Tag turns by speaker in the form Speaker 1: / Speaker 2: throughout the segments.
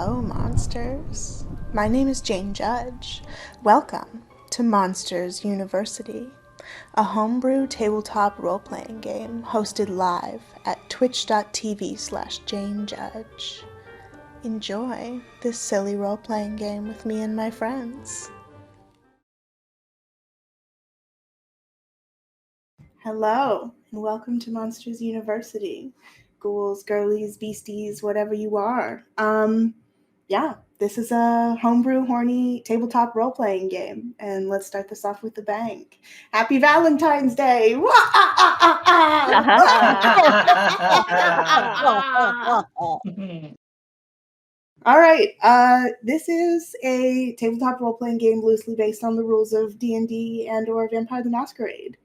Speaker 1: Hello, monsters. My name is Jane Judge. Welcome to Monsters University, a homebrew tabletop role-playing game hosted live at twitch.tv/JaneJudge. Enjoy this silly role-playing game with me and my friends. Hello, and welcome to Monsters University. Ghouls, girlies, beasties, whatever you are. This is a homebrew, horny tabletop role-playing game, and let's start this off with a bang. Happy Valentine's Day! All right, this is a tabletop role-playing game loosely based on the rules of D&D and/or Vampire the Masquerade.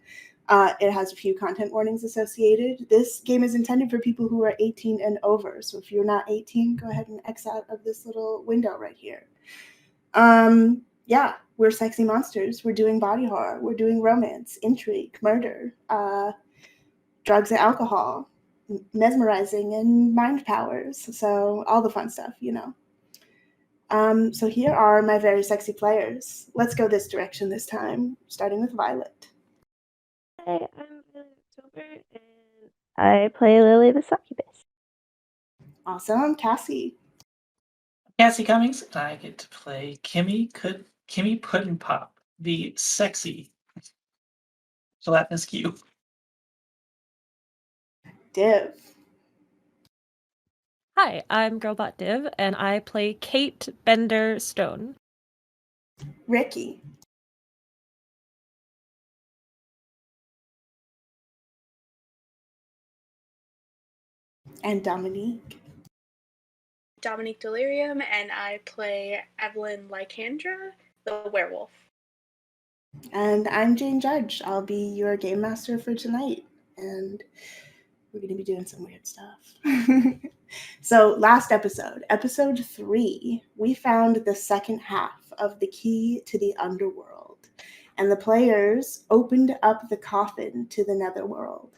Speaker 1: It has a few content warnings associated. This game is intended for people who are 18 and over. So if you're not 18, go ahead and X out of this little window right here. We're sexy monsters. We're doing body horror. We're doing romance, intrigue, murder, drugs and alcohol, mesmerizing, and mind powers. So all the fun stuff, you know. So here are my very sexy players. Let's go this direction this time, starting with Violet.
Speaker 2: Hi, I'm Lily October, and I play Lily the Succubus.
Speaker 1: Awesome. Cassie.
Speaker 3: Cassie Cummings, and I get to play Kimmy Puddin' Pop, the sexy gelatinous cube.
Speaker 1: Div.
Speaker 4: Hi, I'm Girlbot Div, and I play Kate Bender Stone.
Speaker 1: Ricky. And Dominique.
Speaker 5: Dominique Delirium, and I play Evelyn Lycandra, the werewolf.
Speaker 1: And I'm Jane Judge. I'll be your game master for tonight, and we're going to be doing some weird stuff. So last episode 3, we found the second half of the key to the underworld, and the players opened up the coffin to the netherworld.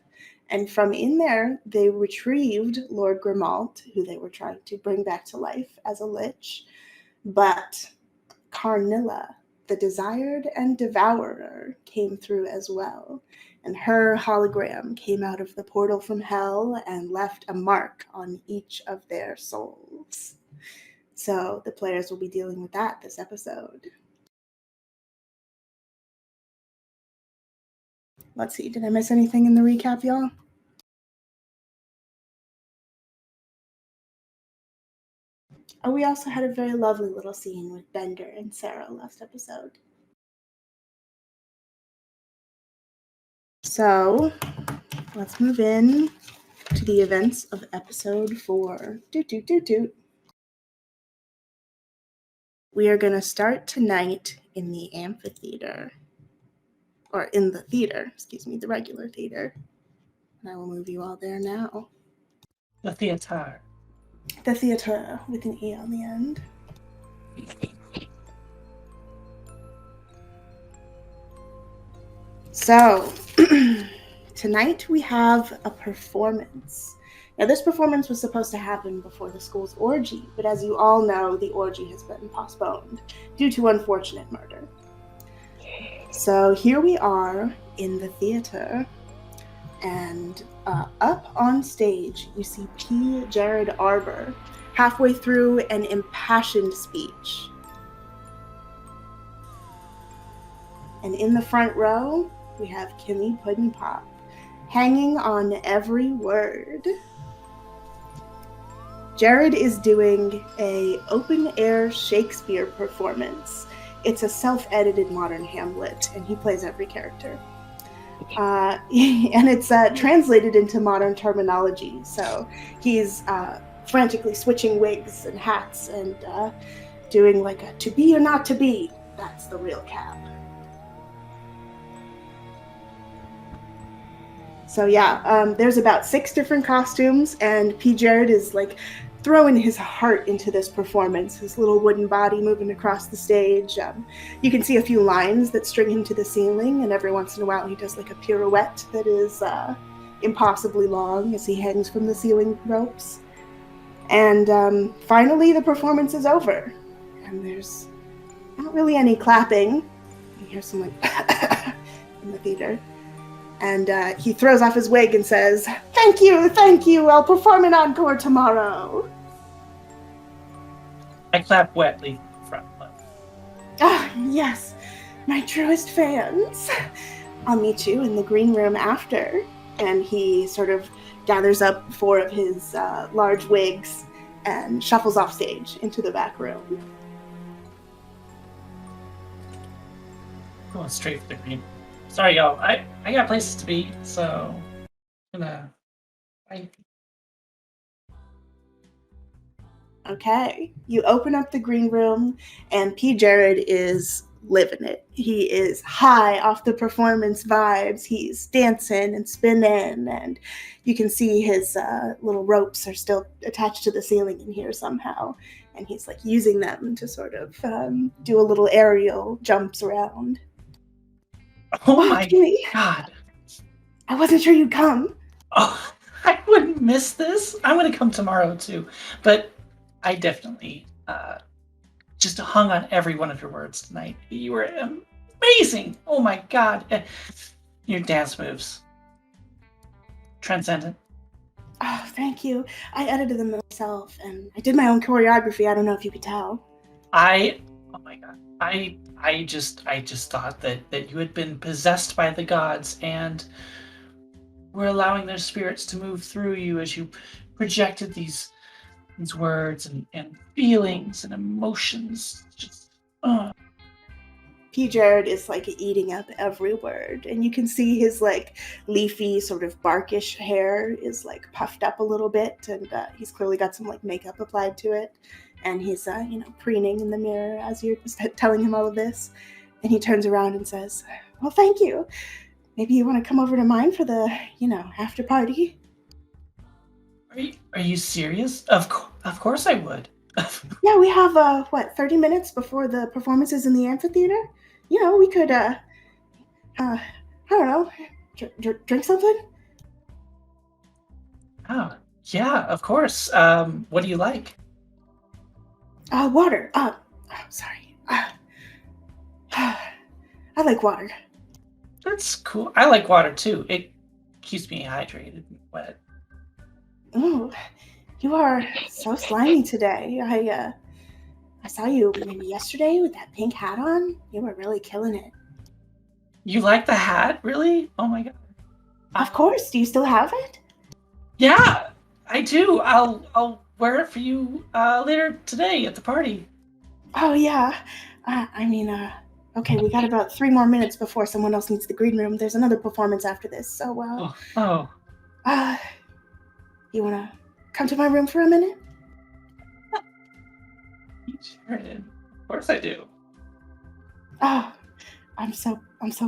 Speaker 1: And from in there, they retrieved Lord Grimald, who they were trying to bring back to life as a lich. But Carnilla, the Desired and Devourer, came through as well. And her hologram came out of the portal from hell and left a mark on each of their souls. So the players will be dealing with that this episode. Let's see, did I miss anything in the recap, y'all? Oh, we also had a very lovely little scene with Bender and Sarah last episode. So, let's move in to the events of episode 4. We are going to start tonight in the amphitheater. Or in the theater, the regular theater. And I will move you all there now.
Speaker 3: The theater.
Speaker 1: The theater with an E on the end. So, tonight we have a performance. Now, this performance was supposed to happen before the school's orgy, but as you all know, the orgy has been postponed due to unfortunate murder. So here we are in the theater, and up on stage, you see P. Jared Arbor halfway through an impassioned speech. And in the front row, we have Kimmy Puddin' Pop, hanging on every word. Jared is doing a open-air Shakespeare performance. It's a self-edited modern Hamlet, and he plays every character. And it's translated into modern terminology. So he's frantically switching wigs and hats and doing like a to be or not to be. That's the real cap. So there's about 6 different costumes, and P. Jared is like throwing his heart into this performance, his little wooden body moving across the stage. You can see a few lines that string him to the ceiling, and every once in a while he does like a pirouette that is impossibly long as he hangs from the ceiling ropes. And finally, the performance is over. And there's not really any clapping. You hear some like in the theater. And he throws off his wig and says, thank you, I'll perform an encore tomorrow.
Speaker 3: I clap wetly front left.
Speaker 1: Ah, yes, my truest fans. I'll meet you in the green room after. And he sort of gathers up 4 of his large wigs and shuffles off stage into the back room.
Speaker 3: Going straight for the green. Sorry, y'all. I got places to be, so I'm gonna.
Speaker 1: Okay, you open up the green room, and P. Jared is living it. He is high off the performance vibes. He's dancing and spinning, and you can see his little ropes are still attached to the ceiling in here somehow. And he's like using them to sort of do a little aerial jumps around.
Speaker 3: Oh
Speaker 1: Wow,
Speaker 3: my
Speaker 1: Jimmy,
Speaker 3: god!
Speaker 1: I wasn't sure you'd come.
Speaker 3: Oh, I wouldn't miss this. I'm gonna come tomorrow too, but I definitely just hung on every one of your words tonight. You were amazing. Oh my god, your dance moves, transcendent.
Speaker 1: Oh, thank you. I edited them myself, and I did my own choreography. I don't know if you could tell.
Speaker 3: Oh my god, I just thought that you had been possessed by the gods and were allowing their spirits to move through you as you projected these words and feelings and emotions. Just
Speaker 1: P. Jared is like eating up every word, and you can see his like leafy, sort of barkish hair is like puffed up a little bit, and he's clearly got some like makeup applied to it. And he's preening in the mirror as you're telling him all of this. And he turns around and says, "Well, thank you. Maybe you want to come over to mine for the after party."
Speaker 3: Are you serious? Of course I would.
Speaker 1: Yeah, we have 30 minutes before the performances in the amphitheater. We could I don't know, drink something.
Speaker 3: Oh, yeah, of course. What do you like?
Speaker 1: Water. Sorry. I like water.
Speaker 3: That's cool. I like water too. It keeps me hydrated and wet.
Speaker 1: Oh, you are so slimy today. I saw you maybe yesterday with that pink hat on. You were really killing it.
Speaker 3: You like the hat, really? Oh my god.
Speaker 1: Of course. Do you still have it?
Speaker 3: Yeah, I do. I'll wear it for you later today at the party.
Speaker 1: Oh yeah. Okay, we got about 3 more minutes before someone else needs the green room. There's another performance after this, so you wanna come to my room for a minute?
Speaker 3: Sure did. Of course I do.
Speaker 1: Oh, I'm so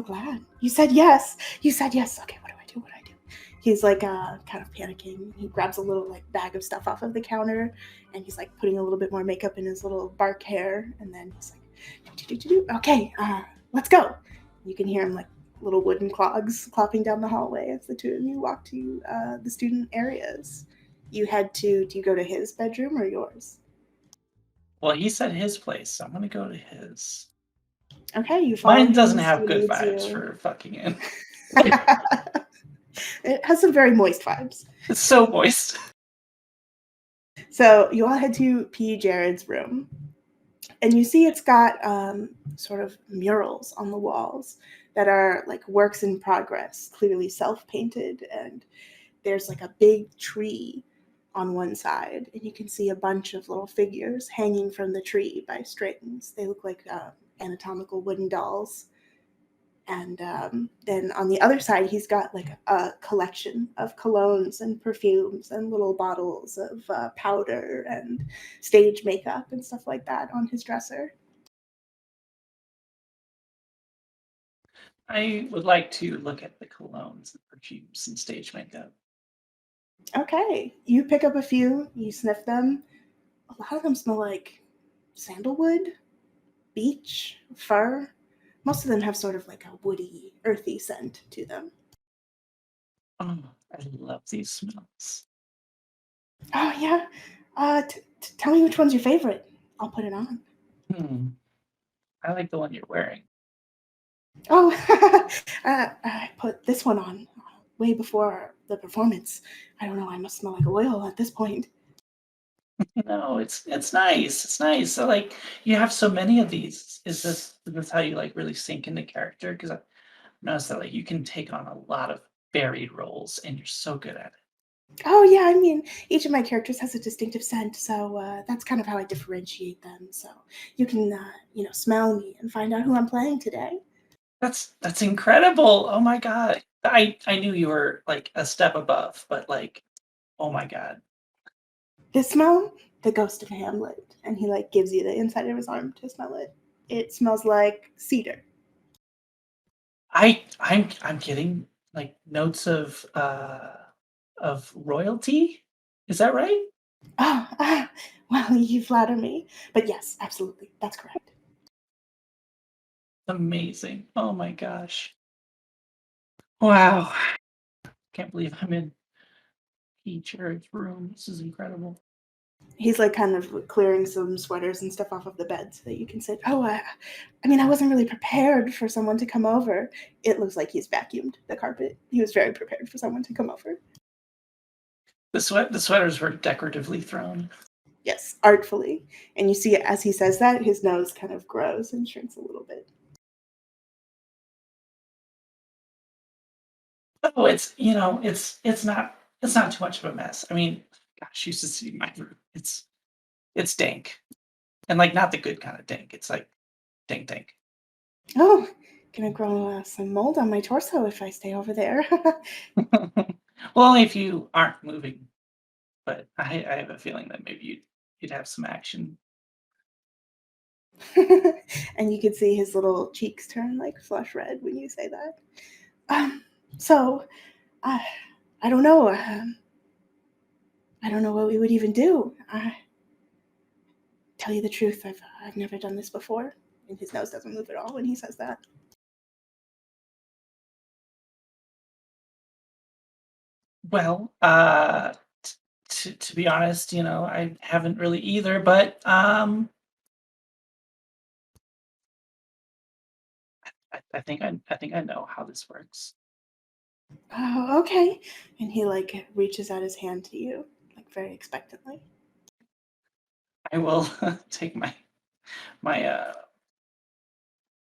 Speaker 1: glad. You said yes. Okay, what do I do? He's like kind of panicking. He grabs a little like bag of stuff off of the counter, and he's like putting a little bit more makeup in his little bark hair, and then he's like, okay, let's go. You can hear him like little wooden clogs clopping down the hallway as the two of you walk to the student areas. Do you go to his bedroom or yours?
Speaker 3: Well, he said his place, so I'm gonna go to his.
Speaker 1: Okay, you follow
Speaker 3: Mine
Speaker 1: him
Speaker 3: doesn't
Speaker 1: as
Speaker 3: have
Speaker 1: he
Speaker 3: good
Speaker 1: leads
Speaker 3: vibes
Speaker 1: you.
Speaker 3: for fucking in.
Speaker 1: It has some very moist vibes.
Speaker 3: It's so moist.
Speaker 1: So you all head to P. Jared's room, and you see it's got sort of murals on the walls that are like works in progress, clearly self-painted, and there's like a big tree on one side, and you can see a bunch of little figures hanging from the tree by strings. They look like anatomical wooden dolls. And then on the other side, he's got like a collection of colognes and perfumes and little bottles of powder and stage makeup and stuff like that on his dresser.
Speaker 3: I would like to look at the colognes and perfumes and stage makeup.
Speaker 1: Okay, you pick up a few, you sniff them. A lot of them smell like sandalwood, beach, fir. Most of them have sort of like a woody, earthy scent to them.
Speaker 3: Oh, I love these smells.
Speaker 1: Oh, yeah. Tell me which one's your favorite. I'll put it on.
Speaker 3: I like the one you're wearing.
Speaker 1: Oh, I put this one on way before the performance. I don't know. I must smell like oil at this point.
Speaker 3: No, it's nice. It's nice. So like you have so many of these. Is this how you like really sink into character? Because I've noticed that like you can take on a lot of varied roles, and you're so good at it.
Speaker 1: Oh yeah, I mean, each of my characters has a distinctive scent, so that's kind of how I differentiate them. So you can, smell me and find out who I'm playing today.
Speaker 3: That's incredible. Oh my god. I knew you were like a step above, but like, oh my god.
Speaker 1: This smell, the ghost of Hamlet, and he like gives you the inside of his arm to smell it. It smells like cedar.
Speaker 3: I'm getting like notes of royalty. Is that right?
Speaker 1: Oh, well, you flatter me, but yes, absolutely, that's correct.
Speaker 3: Amazing. Oh my gosh. Wow. Can't believe I'm in P. Jared's room. This is incredible.
Speaker 1: He's like kind of clearing some sweaters and stuff off of the bed so that you can sit. Oh, I mean, I wasn't really prepared for someone to come over. It looks like he's vacuumed the carpet. He was very prepared for someone to come over.
Speaker 3: The sweaters were decoratively thrown.
Speaker 1: Yes, artfully. And you see, as he says that, his nose kind of grows and shrinks a little bit.
Speaker 3: Oh, it's not too much of a mess. I mean, gosh, you should see my room. It's dank. And like not the good kind of dank. It's like dank.
Speaker 1: Oh, gonna grow some mold on my torso if I stay over there.
Speaker 3: Well, only if you aren't moving. But I have a feeling that maybe you'd have some action.
Speaker 1: And you can see his little cheeks turn like flush red when you say that. So, I don't know. I don't know what we would even do. Tell you the truth, I've never done this before. And his nose doesn't move at all when he says that.
Speaker 3: Well, to be honest, I haven't really either, but I think I know how this works.
Speaker 1: Oh, okay. And he like reaches out his hand to you, like very expectantly.
Speaker 3: I will take my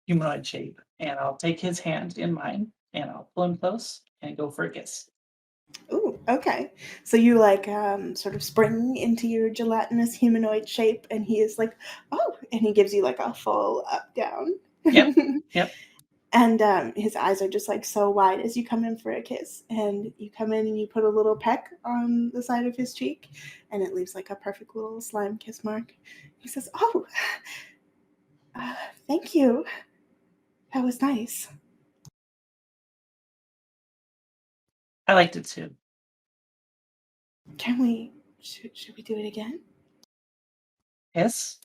Speaker 3: humanoid shape, and I'll take his hand in mine, and I'll pull him close and go for a kiss.
Speaker 1: Ooh, okay. So you like sort of spring into your gelatinous humanoid shape, and he is like, oh, and he gives you like a full up down.
Speaker 3: Yep. Yep.
Speaker 1: And his eyes are just like so wide as you come in for a kiss. And you come in and you put a little peck on the side of his cheek, and it leaves like a perfect little slime kiss mark. He says, oh, thank you. That was nice.
Speaker 3: I liked it too.
Speaker 1: Can we, should we do it again?
Speaker 3: Yes.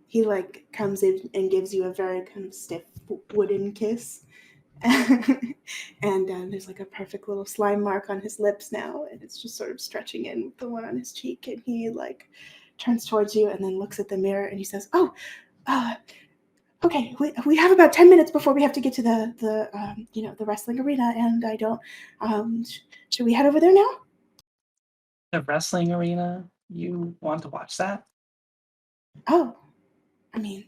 Speaker 1: He like comes in and gives you a very kind of stiff wooden kiss. And there's like a perfect little slime mark on his lips now, and it's just sort of stretching in with the one on his cheek. And he like turns towards you and then looks at the mirror and he says, oh, okay, we have about 10 minutes before we have to get to the wrestling arena, and I don't should we head over there now?
Speaker 3: The wrestling arena. You want to watch that?
Speaker 1: Oh, I mean,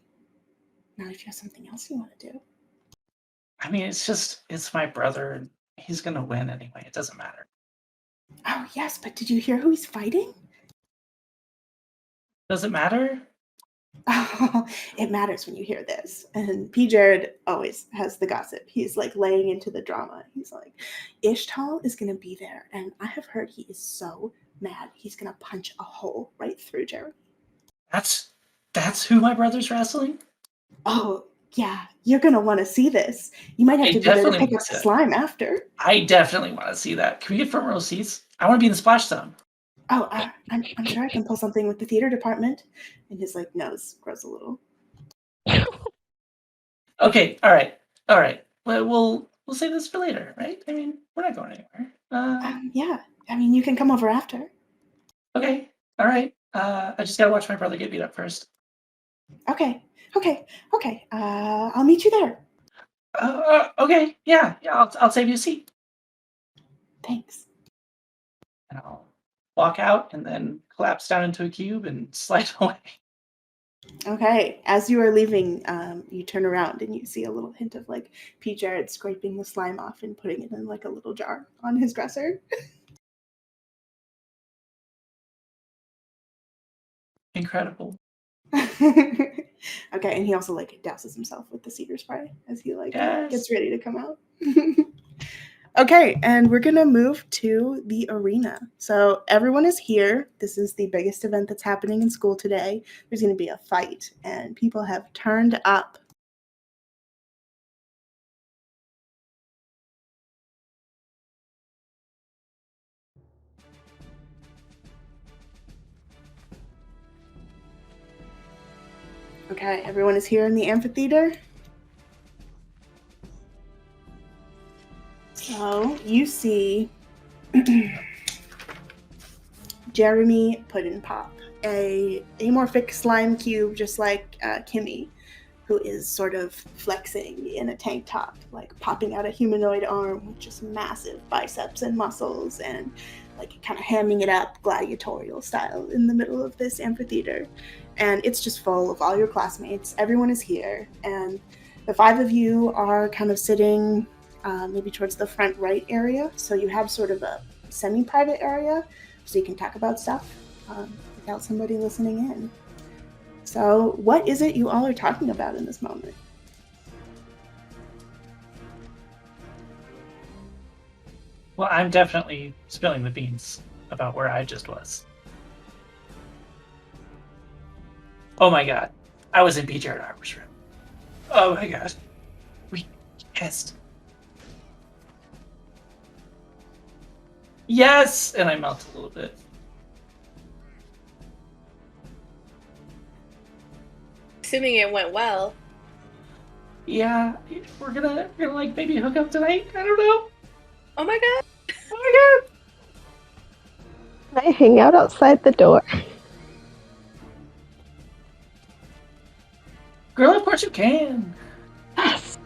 Speaker 1: not if you have something else you want to do.
Speaker 3: I mean, it's my brother, and he's gonna win anyway. It doesn't matter.
Speaker 1: Oh yes, but did you hear who he's fighting?
Speaker 3: Does it matter?
Speaker 1: Oh, it matters when you hear this. And P. Jared always has the gossip. He's like laying into the drama. He's like, Ishtal is going to be there. And I have heard he is so mad. He's going to punch a hole right through Jared.
Speaker 3: That's who my brother's wrestling?
Speaker 1: Oh, yeah. You're going to want to see this. You might have
Speaker 3: I
Speaker 1: to be there to
Speaker 3: definitely
Speaker 1: pick
Speaker 3: want
Speaker 1: up
Speaker 3: to.
Speaker 1: the slime after.
Speaker 3: I definitely want to see that. Can we get front row seats? I want to be in the splash zone.
Speaker 1: Oh, I'm sure I can pull something with the theater department. And his like nose grows a little.
Speaker 3: Okay, all right. Well, we'll save this for later, right? I mean, we're not going anywhere.
Speaker 1: Yeah. I mean, you can come over after.
Speaker 3: Okay. All right. I just gotta watch my brother get beat up first.
Speaker 1: Okay. I'll meet you there.
Speaker 3: Okay. Yeah. I'll save you a seat.
Speaker 1: Thanks.
Speaker 3: And I'll walk out and then collapse down into a cube and slide away.
Speaker 1: Okay. As you are leaving, you turn around and you see a little hint of like P. Jared scraping the slime off and putting it in like a little jar on his dresser.
Speaker 3: Incredible.
Speaker 1: Okay, and he also like douses himself with the cedar spray as he like
Speaker 3: Yes.
Speaker 1: gets ready to come out. Okay, and we're gonna move to the arena. So everyone is here. This is the biggest event that's happening in school today. There's gonna be a fight, and people have turned up. Okay, everyone is here in the amphitheater. So you see Jeremy Puddin Pop, a amorphic slime cube just like Kimmy, who is sort of flexing in a tank top, like popping out a humanoid arm with just massive biceps and muscles and like kind of hamming it up gladiatorial style in the middle of this amphitheater. And it's just full of all your classmates. Everyone is here. And the five of you are kind of sitting maybe towards the front right area. So you have sort of a semi-private area so you can talk about stuff without somebody listening in. So what is it you all are talking about in this moment?
Speaker 3: Well, I'm definitely spilling the beans about where I just was. Oh my god. I was in P. Jared Harper's room. Oh my god. We kissed. Yes! And I melt a little bit.
Speaker 5: Assuming it went well.
Speaker 3: Yeah, we're gonna like maybe hook up tonight. I don't know.
Speaker 5: Oh my god.
Speaker 3: Oh
Speaker 2: Can I hang out outside the door?
Speaker 3: my god. Girl, of course you can.
Speaker 2: Yes.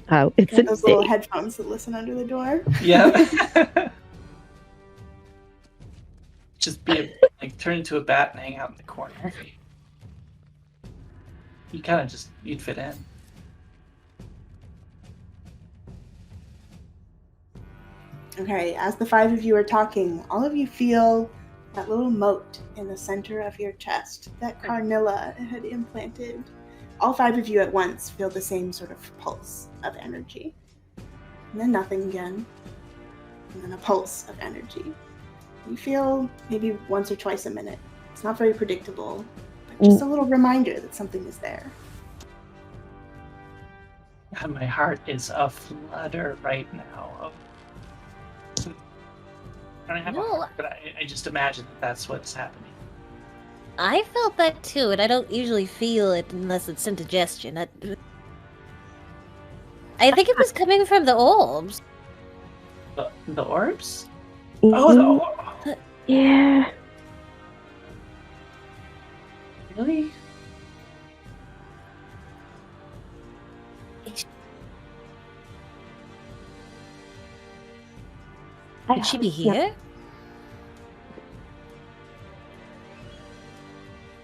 Speaker 2: Oh, it's
Speaker 1: Get
Speaker 2: a
Speaker 1: those little
Speaker 2: date.
Speaker 1: headphones that listen under the door.
Speaker 3: Yeah. Just like turn into a bat and hang out in the corner. You kind of you'd fit in.
Speaker 1: Okay, as the five of you are talking, all of you feel that little moat in the center of your chest that Carnilla had implanted. All five of you at once feel the same sort of pulse of energy. And then nothing again. And then a pulse of energy. You feel maybe once or twice a minute. It's not very predictable, but just a little reminder that something is there.
Speaker 3: God, my heart is aflutter right now. I don't have a heart, but I just imagine that's what's happening.
Speaker 6: I felt that too, and I don't usually feel it unless it's indigestion. I think it was coming from the orbs.
Speaker 3: The orbs? Oh, the orbs.
Speaker 2: Yeah.
Speaker 3: Really?
Speaker 6: Could she be here?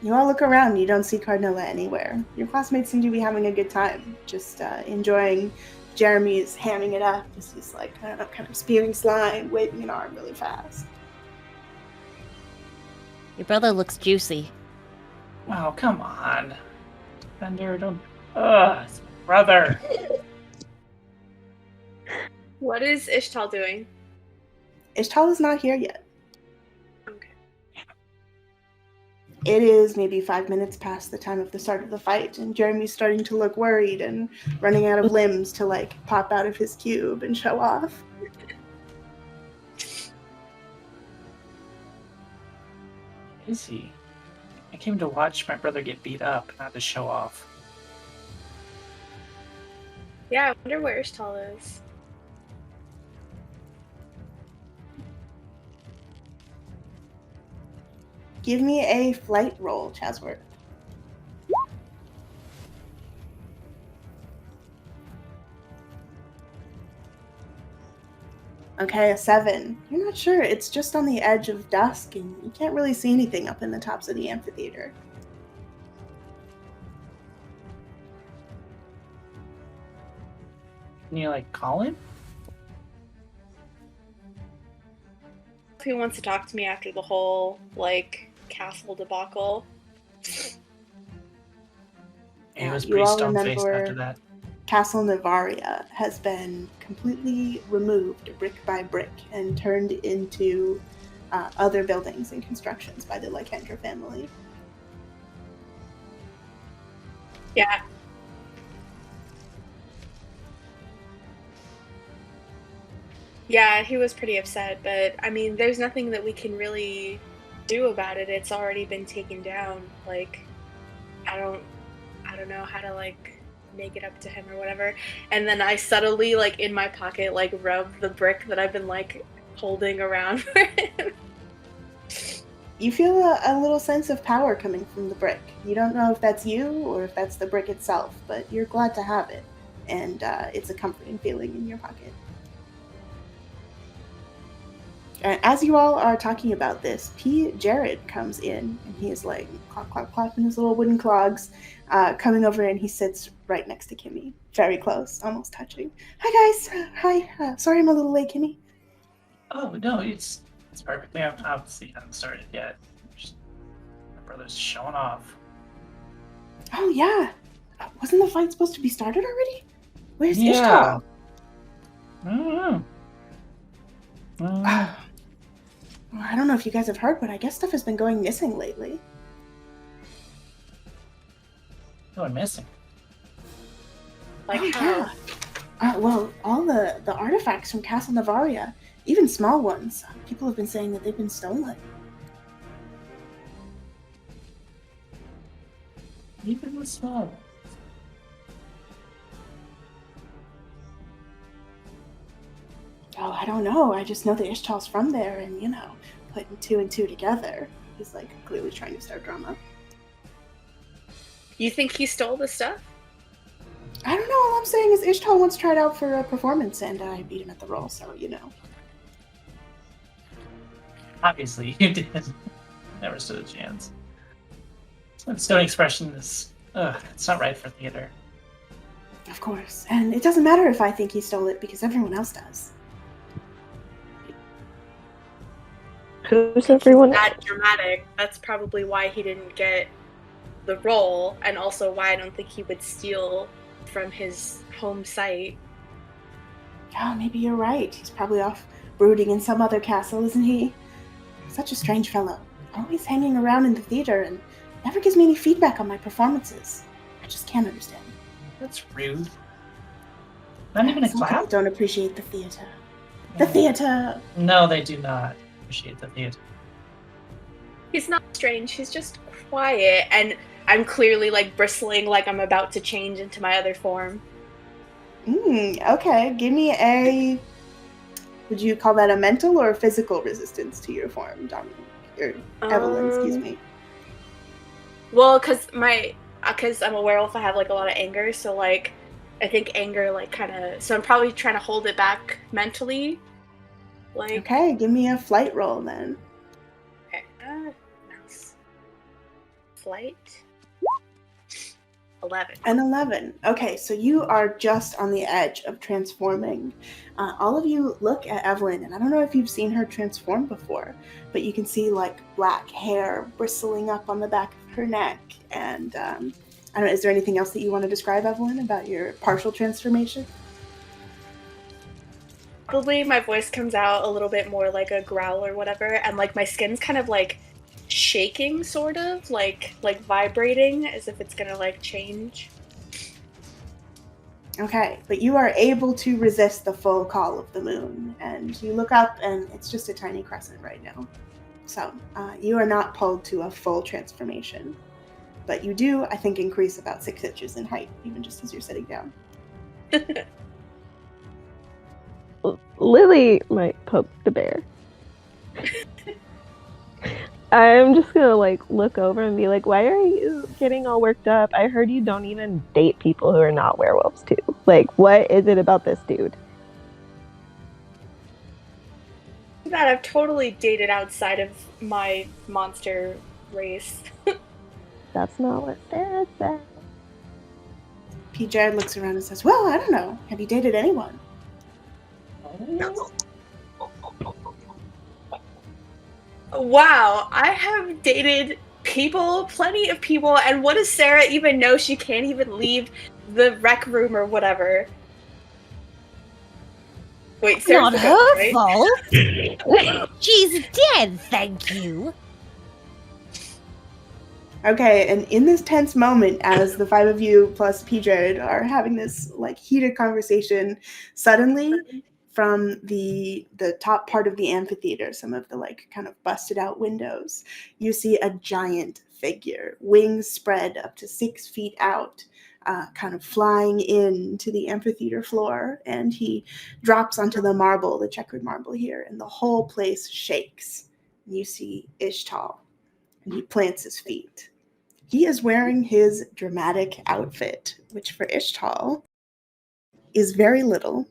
Speaker 1: You all look around, you don't see Carnilla anywhere. Your classmates seem to be having a good time, just enjoying Jeremy's hamming it up as he's like, I don't know, kind of spewing slime, waving an arm really fast.
Speaker 6: Your brother looks juicy.
Speaker 3: Oh, come on. Bender, don't... Ugh, it's my brother.
Speaker 5: What is Ishtal doing?
Speaker 1: Ishtal is not here yet.
Speaker 5: Okay.
Speaker 1: It is maybe 5 minutes past the time of the start of the fight, and Jeremy's starting to look worried and running out of limbs to like pop out of his cube and show off.
Speaker 3: Is he? I came to watch my brother get beat up, not to show off.
Speaker 5: Yeah, I wonder where Ishtal is.
Speaker 1: Give me a flight roll, Chazworth. Okay, a 7. You're not sure. It's just on the edge of dusk, and you can't really see anything up in the tops of the amphitheater.
Speaker 3: Can you, like, call him?
Speaker 5: If he wants to talk to me after the whole, like, castle debacle.
Speaker 3: He was
Speaker 1: you
Speaker 3: pretty
Speaker 1: all
Speaker 3: stone-faced
Speaker 1: remember
Speaker 3: after that.
Speaker 1: Castle Navaria has been completely removed brick by brick and turned into other buildings and constructions by the Lycandra family.
Speaker 5: Yeah. Yeah, he was pretty upset, but I mean, there's nothing that we can really do about it. It's already been taken down. Like, I don't know how to like make it up to him or whatever. And then I subtly, like, in my pocket, like, rub the brick that I've been like holding around for him.
Speaker 1: You feel a little sense of power coming from the brick. You don't know if that's you or if that's the brick itself, but you're glad to have it. And it's a comforting feeling in your pocket. As you all are talking about this, P. Jared comes in, and he is like clop, clop, clop in his little wooden clogs, coming over, and he sits right next to Kimmy, very close, almost touching. Hi guys, hi. Sorry I'm a little late, Kimmy.
Speaker 3: Oh, no, it's perfect. Yeah, obviously, I haven't started yet. Just, my brother's showing off.
Speaker 1: Oh yeah, wasn't the fight supposed to be started already? Where's
Speaker 3: Yeah.
Speaker 1: Ishtal?
Speaker 3: I don't know.
Speaker 1: Well, I don't know if you guys have heard, but I guess stuff has been going missing lately.
Speaker 3: Going missing.
Speaker 5: Like,
Speaker 1: Oh,
Speaker 5: how?
Speaker 1: yeah. Well, all the artifacts from Castle Navaria, even small ones, people have been saying that they've been stolen.
Speaker 3: Even the small ones.
Speaker 1: Oh, I don't know. I just know that Ishtal's from there, and, you know, putting 2 and 2 together. He's, like, clearly trying to start drama.
Speaker 5: You think he stole the stuff?
Speaker 1: I don't know. All I'm saying is Ishtal once tried out for a performance, and I beat him at the roll, so, you know.
Speaker 3: Obviously, you did. Never stood a chance. That stone expression is... it's not right for theater.
Speaker 1: Of course. And it doesn't matter if I think he stole it, because everyone else does.
Speaker 2: Who's everyone?
Speaker 5: That dramatic. That's probably why he didn't get the role, and also why I don't think he would steal from his home site.
Speaker 1: Oh, maybe you're right. He's probably off brooding in some other castle, isn't he? Such a strange fellow. Always hanging around in the theater and never gives me any feedback on my performances. I just can't understand.
Speaker 3: That's rude. Not even a
Speaker 1: Some people
Speaker 3: clap?
Speaker 1: don't appreciate the theater. The theater!
Speaker 3: No, they do not appreciate the theater.
Speaker 5: He's not strange, he's just quiet, and I'm clearly like bristling like I'm about to change into my other form.
Speaker 1: Okay. Give me a... Would you call that a mental or a physical resistance to your form, Dominic? Or Evelyn, excuse me.
Speaker 5: Well, because I'm a werewolf, I have like a lot of anger, so like I think anger like kind of, so I'm probably trying to hold it back mentally. Like,
Speaker 1: Okay, give me a flight roll then.
Speaker 5: okay, mouse. Flight. 11.
Speaker 1: An 11. Okay, so you are just on the edge of transforming. All of you look at Evelyn, and I don't know if you've seen her transform before, but you can see like black hair bristling up on the back of her neck. And I don't know, is there anything else that you want to describe, Evelyn, about your partial transformation?
Speaker 5: Probably my voice comes out a little bit more like a growl or whatever, and like my skin's kind of like shaking, sort of like vibrating as if it's gonna like change.
Speaker 1: Okay, but you are able to resist the full call of the moon, and you look up and it's just a tiny crescent right now. So you are not pulled to a full transformation, but you do, I think, increase about 6 inches in height, even just as you're sitting down.
Speaker 2: Lily might poke the bear. I'm just gonna like look over and be like, why are you getting all worked up? I heard you don't even date people who are not werewolves too. Like, what is it about this dude?
Speaker 5: That I've totally dated outside of my monster race.
Speaker 2: That's not what Sarah said.
Speaker 1: P. Jared looks around and says, well, I don't know. Have you dated anyone?
Speaker 5: Wow, I have dated people, plenty of people, and what does Sarah even know? She can't even leave the rec room or whatever. Wait, Sarah's
Speaker 6: Not
Speaker 5: the
Speaker 6: her
Speaker 5: ghost, right?
Speaker 6: fault. She's dead, thank you.
Speaker 1: Okay, and in this tense moment, as the five of you plus P. Jared are having this like heated conversation, suddenly from the top part of the amphitheater, some of the like kind of busted out windows, you see a giant figure, wings spread up to 6 feet out, kind of flying into the amphitheater floor, and he drops onto the marble, the checkered marble here, and the whole place shakes. You see Ishtal, and he plants his feet. He is wearing his dramatic outfit, which for Ishtal is very little.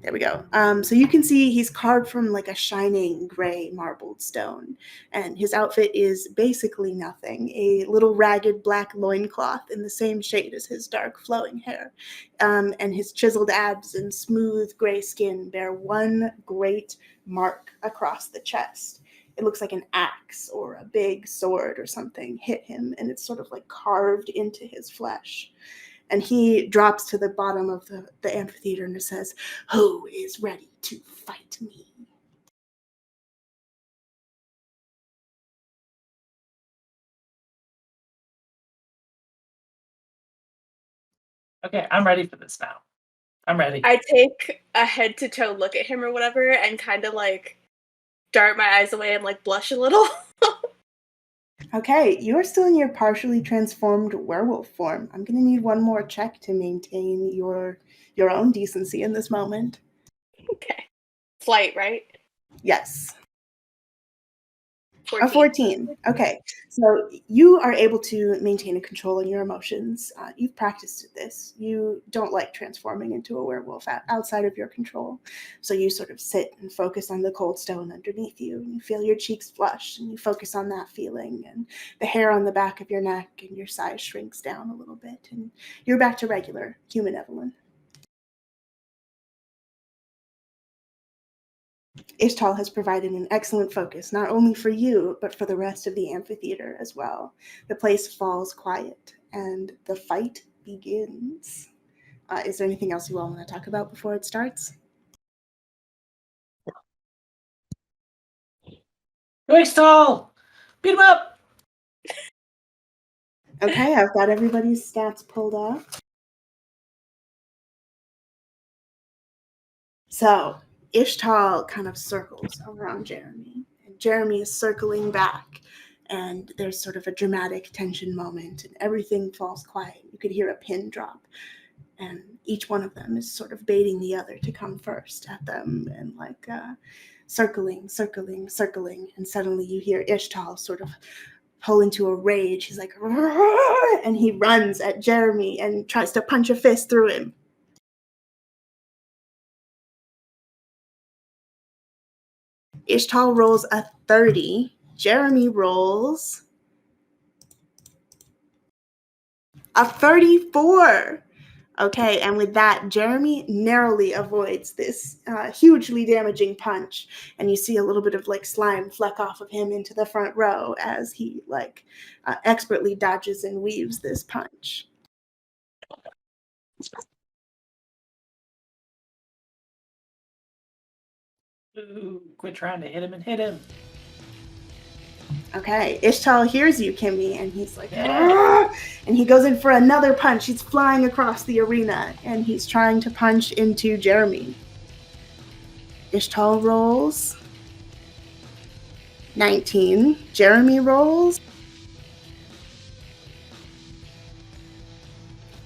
Speaker 1: There we go. So you can see he's carved from like a shining gray marbled stone, and his outfit is basically nothing. A little ragged black loincloth in the same shade as his dark flowing hair. And his chiseled abs and smooth gray skin bear one great mark across the chest. It looks like an axe or a big sword or something hit him, and it's sort of like carved into his flesh. And he drops to the bottom of the amphitheater and says, who is ready to fight me?
Speaker 3: Okay, I'm ready for this now. I'm ready.
Speaker 5: I take a head to toe look at him or whatever and kind of like dart my eyes away and like blush a little.
Speaker 1: Okay, you're still in your partially transformed werewolf form. I'm going to need one more check to maintain your own decency in this moment.
Speaker 5: Okay. Flight, right?
Speaker 1: Yes.
Speaker 5: 14.
Speaker 1: A 14. Okay. So you are able to maintain a control in your emotions. You've practiced this. You don't like transforming into a werewolf outside of your control. So you sort of sit and focus on the cold stone underneath you. And you feel your cheeks flush and you focus on that feeling. And the hair on the back of your neck and your size shrinks down a little bit. And you're back to regular human Evelyn. Ishtal has provided an excellent focus, not only for you, but for the rest of the amphitheater as well. The place falls quiet, and the fight begins. Is there anything else you all want to talk about before it starts?
Speaker 3: Ishtal! Beat him up!
Speaker 1: Okay, I've got everybody's stats pulled up. So, Ishtal kind of circles around Jeremy, and Jeremy is circling back, and there's sort of a dramatic tension moment, and everything falls quiet. You could hear a pin drop, and each one of them is sort of baiting the other to come first at them, and like circling, and suddenly you hear Ishtal sort of pull into a rage. He's like, "Roar!" And he runs at Jeremy and tries to punch a fist through him. Ishtal rolls a 30. Jeremy rolls a 34. Okay, and with that, Jeremy narrowly avoids this hugely damaging punch, and you see a little bit of like slime fleck off of him into the front row as he like expertly dodges and weaves this punch.
Speaker 3: Ooh, quit trying to hit him and hit him.
Speaker 1: Okay, Ishtal hears you, Kimmy, and he's like, "Argh!" And he goes in for another punch. He's flying across the arena, and he's trying to punch into Jeremy. Ishtal rolls 19. Jeremy rolls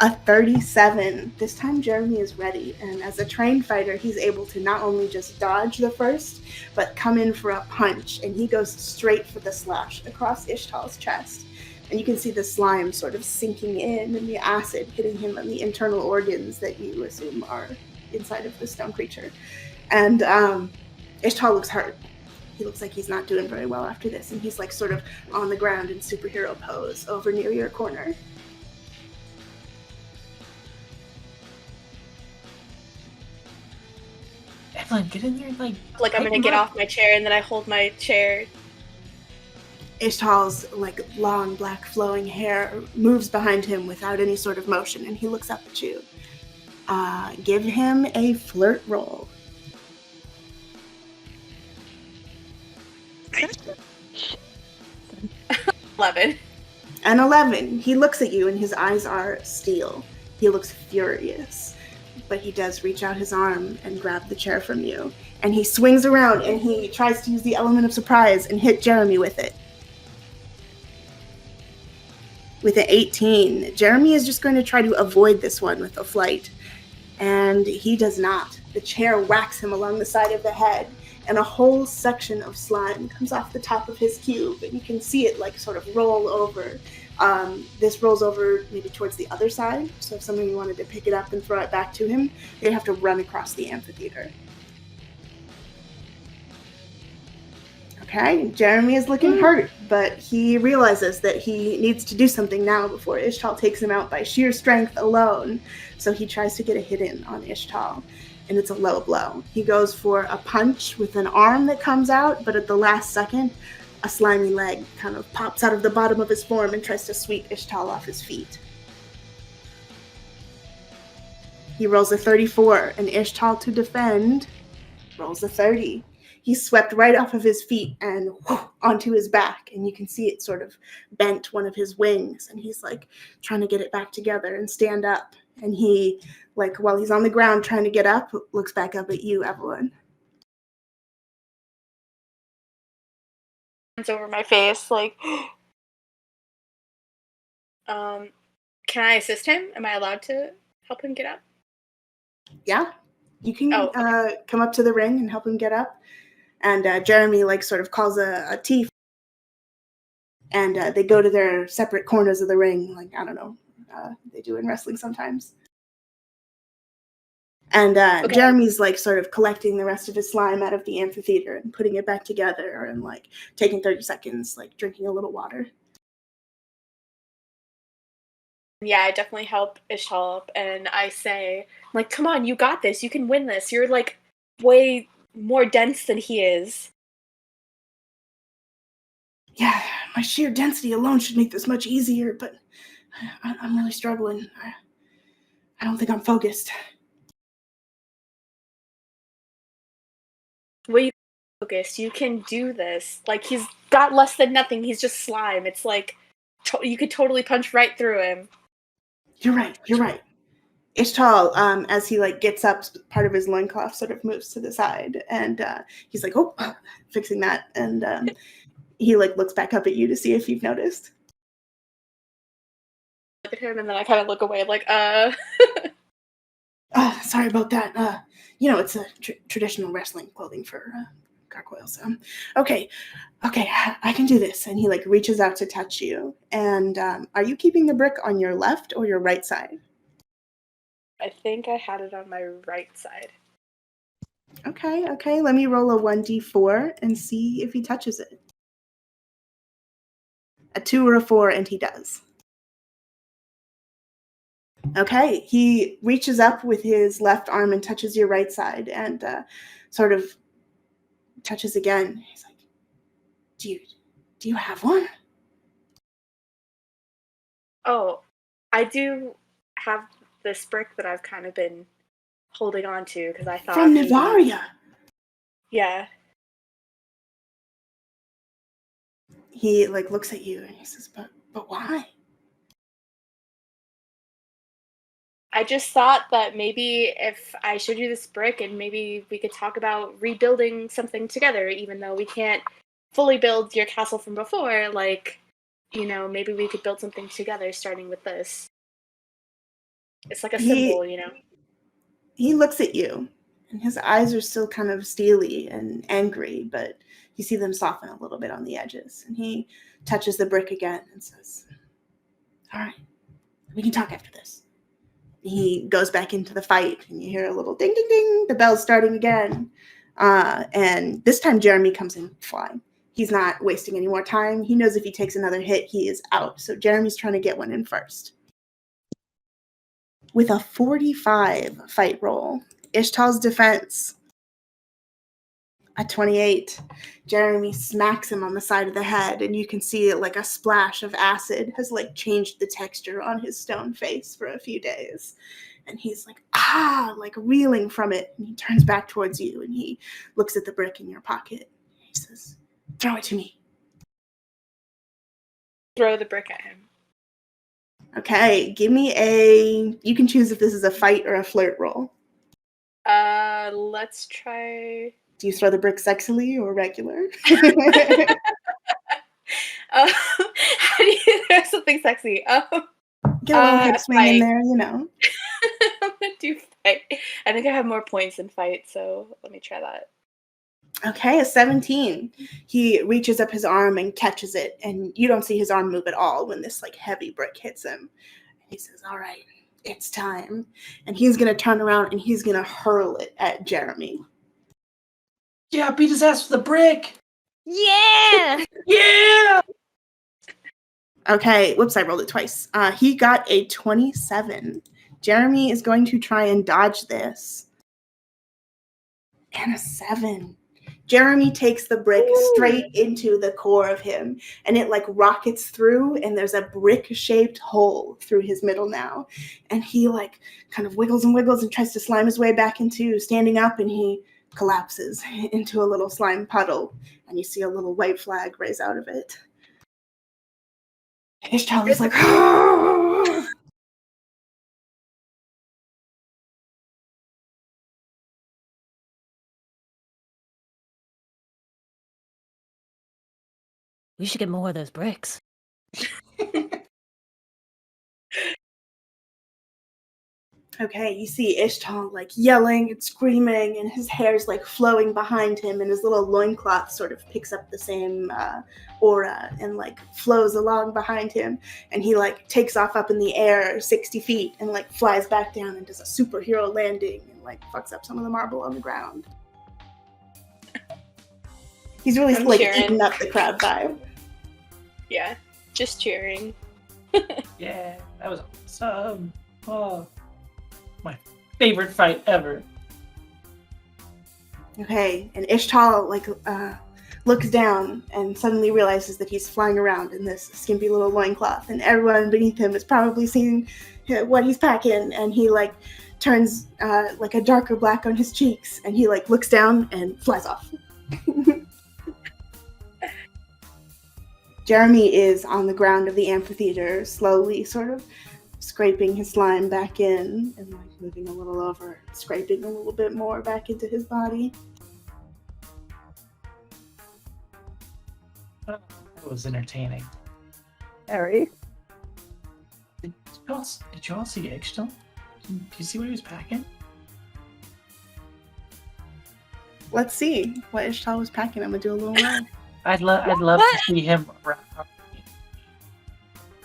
Speaker 1: A 37. This time Jeremy is ready, and as a trained fighter, he's able to not only just dodge the first, but come in for a punch, and he goes straight for the slash across Ishtal's chest. And you can see the slime sort of sinking in and the acid hitting him on the internal organs that you assume are inside of the stone creature. And Ishtal looks hurt. He looks like he's not doing very well after this, and he's like sort of on the ground in superhero pose over near your corner.
Speaker 3: Evelyn, get in there and
Speaker 5: Like I'm gonna get off my chair, and then I hold my chair.
Speaker 1: Ishtal's like long black flowing hair moves behind him without any sort of motion, and he looks up at you. Give him a flirt roll.
Speaker 5: 11.
Speaker 1: An 11. He looks at you and his eyes are steel. He looks furious. But he does reach out his arm and grab the chair from you. And he swings around and he tries to use the element of surprise and hit Jeremy with it. With an 18. Jeremy is just going to try to avoid this one with a flight. And he does not. The chair whacks him along the side of the head, and a whole section of slime comes off the top of his cube, and you can see it like sort of roll over. This rolls over maybe towards the other side, so if somebody wanted to pick it up and throw it back to him, they'd have to run across the amphitheater. Okay, Jeremy is looking hurt, but he realizes that he needs to do something now before Ishtal takes him out by sheer strength alone. So he tries to get a hit in on Ishtal, and it's a low blow. He goes for a punch with an arm that comes out, but at the last second, a slimy leg kind of pops out of the bottom of his form and tries to sweep Ishtal off his feet. He rolls a 34, and Ishtal, to defend, rolls a 30. He's swept right off of his feet and onto his back, and you can see it sort of bent one of his wings, and he's like trying to get it back together and stand up. And he, like, while he's on the ground trying to get up, looks back up at you, Evelyn.
Speaker 5: Hands over my face, like, can I assist him? Am I allowed to help him get up?
Speaker 1: Yeah, you can come up to the ring and help him get up. And Jeremy, like, sort of calls a T. And they go to their separate corners of the ring, like, I don't know, they do in wrestling sometimes. And okay. Jeremy's, like, sort of collecting the rest of his slime out of the amphitheater and putting it back together and, like, taking 30 seconds, like, drinking a little water.
Speaker 5: Yeah, I definitely help Ishtal up, and I say, like, come on, you got this. You can win this. You're, like, way more dense than he is.
Speaker 1: Yeah, my sheer density alone should make this much easier, but I'm really struggling. I don't think I'm focused.
Speaker 5: Wait, focused. You can do this. Like, he's got less than nothing. He's just slime. It's like, you could totally punch right through him.
Speaker 1: You're right. Ishtal, as he, like, gets up, part of his loincloth sort of moves to the side, and he's like, oh, fixing that, and he, like, looks back up at you to see if you've noticed.
Speaker 5: Look at him, and then I kind of look away, like,
Speaker 1: sorry about that. It's a traditional wrestling clothing for gargoyles. Okay, I can do this. And he, like, reaches out to touch you. And are you keeping the brick on your left or your right side?
Speaker 5: I think I had it on my right side.
Speaker 1: Okay. Let me roll a 1d4 and see if he touches it. A 2 or a 4, and he does. Okay, he reaches up with his left arm and touches your right side and sort of touches again. He's like, do you have one?
Speaker 5: Oh, I do have this brick that I've kind of been holding on to because I thought...
Speaker 1: From Nivaria?
Speaker 5: Yeah.
Speaker 1: He, like, looks at you and he says, but why?
Speaker 5: I just thought that maybe if I showed you this brick and maybe we could talk about rebuilding something together, even though we can't fully build your castle from before, like, maybe we could build something together starting with this. It's like a
Speaker 1: He-
Speaker 5: symbol, you know.
Speaker 1: He looks at you, and his eyes are still kind of steely and angry, but you see them soften a little bit on the edges. And he touches the brick again and says, "All right, we can talk after this." He goes back into the fight, and you hear a little ding, ding, ding. The bell's starting again. And this time Jeremy comes in flying. He's not wasting any more time. He knows if he takes another hit, he is out. So Jeremy's trying to get one in first. With a 45 fight roll, Ishtal's defense, a 28. Jeremy smacks him on the side of the head, and you can see like a splash of acid has like changed the texture on his stone face for a few days. And he's like, like reeling from it. And he turns back towards you, and he looks at the brick in your pocket. He says, "Throw it to me."
Speaker 5: Throw the brick at him.
Speaker 1: Okay, give me you can choose if this is a fight or a flirt roll.
Speaker 5: Let's try.
Speaker 1: Do you throw the brick sexily or regular?
Speaker 5: How do you throw something sexy?
Speaker 1: Get a little hip swing in there, you know.
Speaker 5: I'm gonna do fight. I think I have more points in fight, so let me try that.
Speaker 1: Okay, a 17. He reaches up his arm and catches it, and you don't see his arm move at all when this like heavy brick hits him. He says, "All right, it's time." And he's going to turn around and he's going to hurl it at Jeremy.
Speaker 3: Yeah, beat his ass with a brick.
Speaker 6: Yeah!
Speaker 3: Yeah.
Speaker 1: Okay, whoops, I rolled it twice. He got a 27. Jeremy is going to try and dodge this. And a 7. Jeremy takes the brick straight into the core of him, and it like rockets through, and there's a brick-shaped hole through his middle now. And he like kind of wiggles and wiggles and tries to slime his way back into standing up, and he collapses into a little slime puddle, and you see a little white flag raise out of it. Ishtal is like, "Ah!"
Speaker 6: We should get more of those bricks.
Speaker 1: Okay, you see Ishtal like yelling and screaming, and his hair's like flowing behind him, and his little loincloth sort of picks up the same aura and like flows along behind him, and he like takes off up in the air 60 feet and like flies back down and does a superhero landing and like fucks up some of the marble on the ground. He's really
Speaker 5: I'm
Speaker 1: like
Speaker 5: cheering.
Speaker 1: eating up the crowd vibe.
Speaker 5: Yeah, just cheering.
Speaker 3: Yeah, that was awesome. Oh, my favorite fight ever.
Speaker 1: Okay, and Ishtal like looks down and suddenly realizes that he's flying around in this skimpy little loincloth, and everyone beneath him is probably seeing what he's packing, and he like turns like a darker black on his cheeks, and he like looks down and flies off. Jeremy is on the ground of the amphitheater, slowly sort of scraping his slime back in and like moving a little over, scraping a little bit more back into his body.
Speaker 3: That was entertaining.
Speaker 2: Harry.
Speaker 3: Did you all see Eggstone? Did you see what he was packing?
Speaker 1: Let's see what Ishtal was packing. I'm gonna do a little roll.
Speaker 3: I'd love to see him around.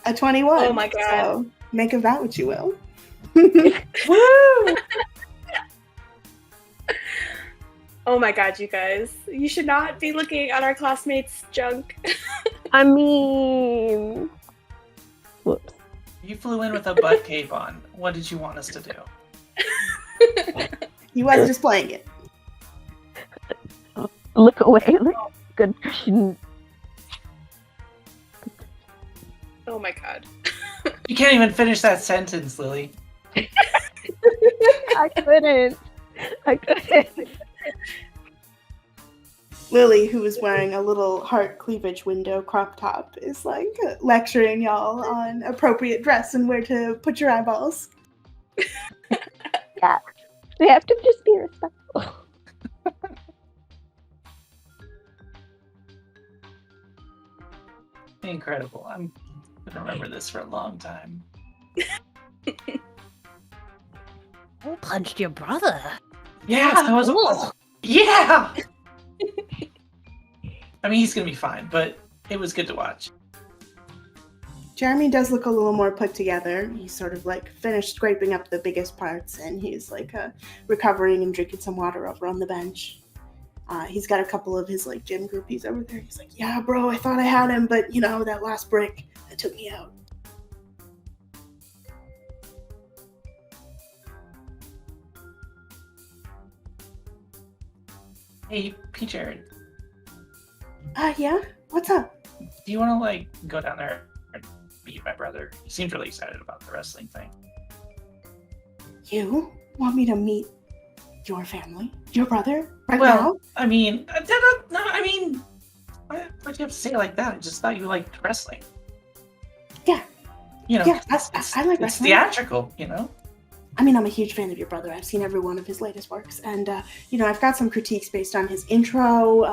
Speaker 1: A 21.
Speaker 5: Oh my God.
Speaker 1: So make of that what you will.
Speaker 3: Woo!
Speaker 5: Oh my God, you guys. You should not be looking at our classmates' junk.
Speaker 2: I mean, whoops.
Speaker 3: You flew in with a butt cape on. What did you want us to do?
Speaker 1: He was just playing it.
Speaker 2: Look away. Like, good Christian.
Speaker 5: Oh my God.
Speaker 3: You can't even finish that sentence, Lily.
Speaker 2: I couldn't.
Speaker 1: Lily, who was wearing a little heart cleavage window crop top, is like lecturing y'all on appropriate dress and where to put your eyeballs.
Speaker 2: Yeah. We have to just be respectful.
Speaker 3: Incredible. I'm gonna remember this for a long time.
Speaker 6: Who punched your brother?
Speaker 3: Yeah,
Speaker 6: That's
Speaker 3: that was
Speaker 6: cool.
Speaker 3: awesome. Yeah! I mean, he's gonna be fine, but it was good to watch.
Speaker 1: Jeremy does look a little more put together. He's sort of like finished scraping up the biggest parts, and he's like recovering and drinking some water over on the bench. He's got a couple of his like gym groupies over there. He's like, "Yeah, bro, I thought I had him, but you know that last brick that took me out."
Speaker 3: Hey, P. Jared,
Speaker 1: Yeah? What's up?
Speaker 3: do you want to like go down there and meet my brother? He seems really excited about the wrestling thing.
Speaker 1: You want me to meet your family? Your brother? Right
Speaker 3: Well,
Speaker 1: now?
Speaker 3: I mean, no, I mean, why'd you have to say it like that? I just thought you liked wrestling.
Speaker 1: Yeah.
Speaker 3: You know,
Speaker 1: Yeah,
Speaker 3: it's
Speaker 1: I like
Speaker 3: it's
Speaker 1: wrestling.
Speaker 3: theatrical, you know?
Speaker 1: I mean, I'm a huge fan of your brother. I've seen every one of his latest works, and you know, I've got some critiques based on his intro,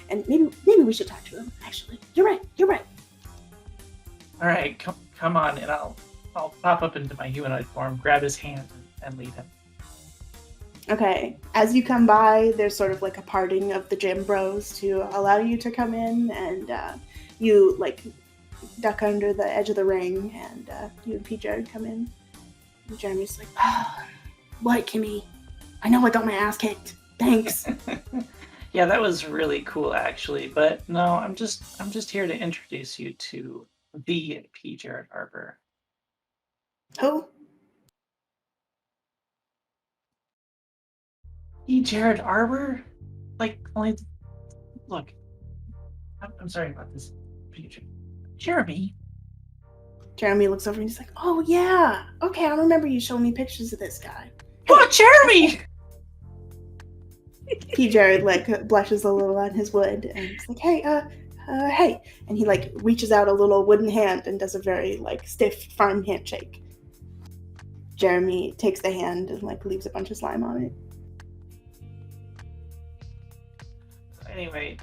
Speaker 1: and maybe we should talk to him. Actually, you're right.
Speaker 3: All right, come on, and I'll pop up into my humanoid form, grab his hand, and lead him.
Speaker 1: Okay. As you come by, there's sort of like a parting of the gym bros to allow you to come in, and you like duck under the edge of the ring, and you and P. Jared come in. And Jeremy's like, "What, Kimmy? I know I got my ass kicked. Thanks."
Speaker 3: Yeah, that was really cool, actually. But no, I'm just here to introduce you to the P. Jared Arbor.
Speaker 1: Who?
Speaker 3: P. Jared Arbor? Like, only look. I'm sorry about this, Jeremy.
Speaker 1: Jeremy looks over and he's like, "Oh yeah, okay, I remember you showing me pictures of this guy."
Speaker 3: What, Jeremy?
Speaker 1: P. Jared like blushes a little on his wood, and he's like, "Hey, hey," and he like reaches out a little wooden hand and does a very like stiff, firm handshake. Jeremy takes the hand and like leaves a bunch of slime on it.
Speaker 3: Anyway,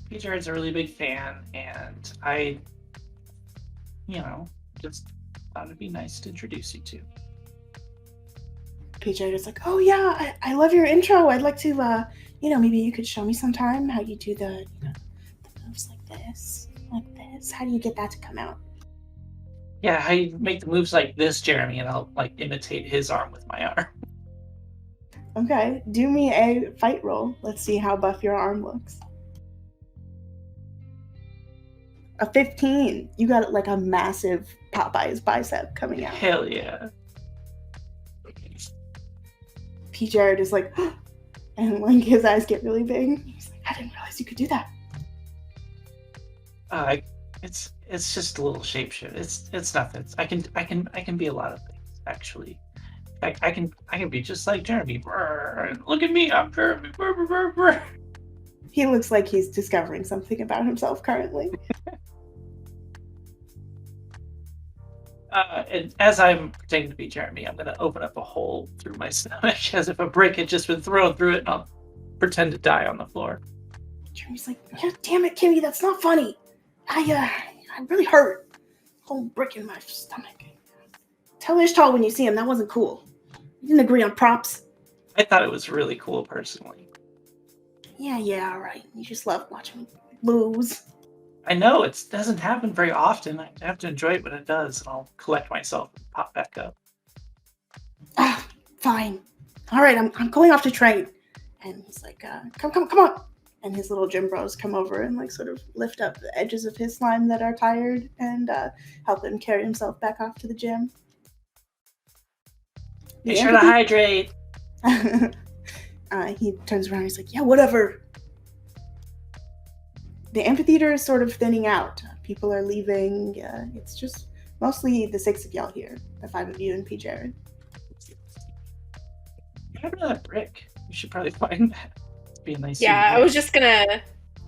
Speaker 3: P. Jared's a really big fan, and I, just thought it'd be nice to introduce you to.
Speaker 1: P. Jared is like, "Oh yeah, I love your intro. I'd like to, maybe you could show me sometime how you do the moves like this. How do you get that to come out?"
Speaker 3: Yeah, I make the moves like this, Jeremy, and I'll like imitate his arm with my arm.
Speaker 1: Okay, do me a fight roll. Let's see how buff your arm looks. A 15. You got like a massive Popeye's bicep coming out.
Speaker 3: Hell yeah.
Speaker 1: P. Jared is like, and like his eyes get really big. He's like, "I didn't realize you could do that."
Speaker 3: It's just a little shapeshift. It's nothing. I can be a lot of things, actually. I can be just like Jeremy. Brr, look at me, I'm Jeremy. Brr, brr, brr, brr.
Speaker 1: He looks like he's discovering something about himself currently.
Speaker 3: And as I'm pretending to be Jeremy, I'm gonna open up a hole through my stomach as if a brick had just been thrown through it, and I'll pretend to die on the floor.
Speaker 1: Jeremy's like, "God damn it, Kimmy, that's not funny. I'm really hurt. Whole brick in my stomach. Tell Ishtal when you see him, that wasn't cool. We didn't agree on props."
Speaker 3: I thought it was really cool, personally.
Speaker 1: Yeah, alright. You just love watching me lose.
Speaker 3: I know it doesn't happen very often. I have to enjoy it when it does, and I'll collect myself and pop back up.
Speaker 1: Fine. Alright, I'm going off to train. And he's like, come on. And his little gym bros come over and like sort of lift up the edges of his slime that are tired and help him carry himself back off to the gym.
Speaker 3: Be sure to hydrate.
Speaker 1: He turns around and he's like, "Yeah, whatever." The amphitheater is sort of thinning out. People are leaving. It's just mostly the 6 of y'all here. The 5 of you and P. Jared.
Speaker 3: What happened to that brick? We should probably find that. It'd be a nice.
Speaker 5: Yeah,
Speaker 3: souvenir.
Speaker 5: I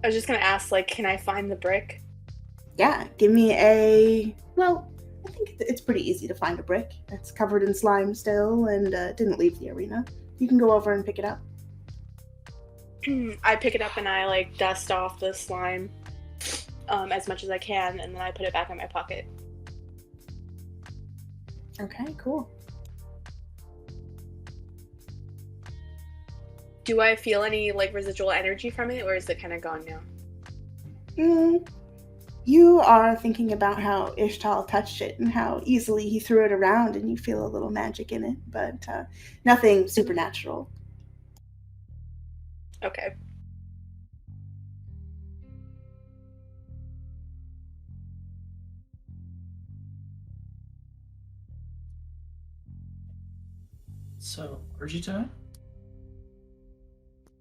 Speaker 5: was just gonna ask, like, can I find the brick?
Speaker 1: Yeah, give me a... Well, I think it's pretty easy to find a brick. It's covered in slime still and didn't leave the arena. You can go over and pick it up.
Speaker 5: I pick it up and I like dust off the slime as much as I can, and then I put it back in my pocket.
Speaker 1: Okay, cool.
Speaker 5: Do I feel any like residual energy from it, or is it kind of gone now?
Speaker 1: You are thinking about how Ishtal touched it and how easily he threw it around, and you feel a little magic in it, but nothing supernatural.
Speaker 5: Okay.
Speaker 3: So, where'd you do it?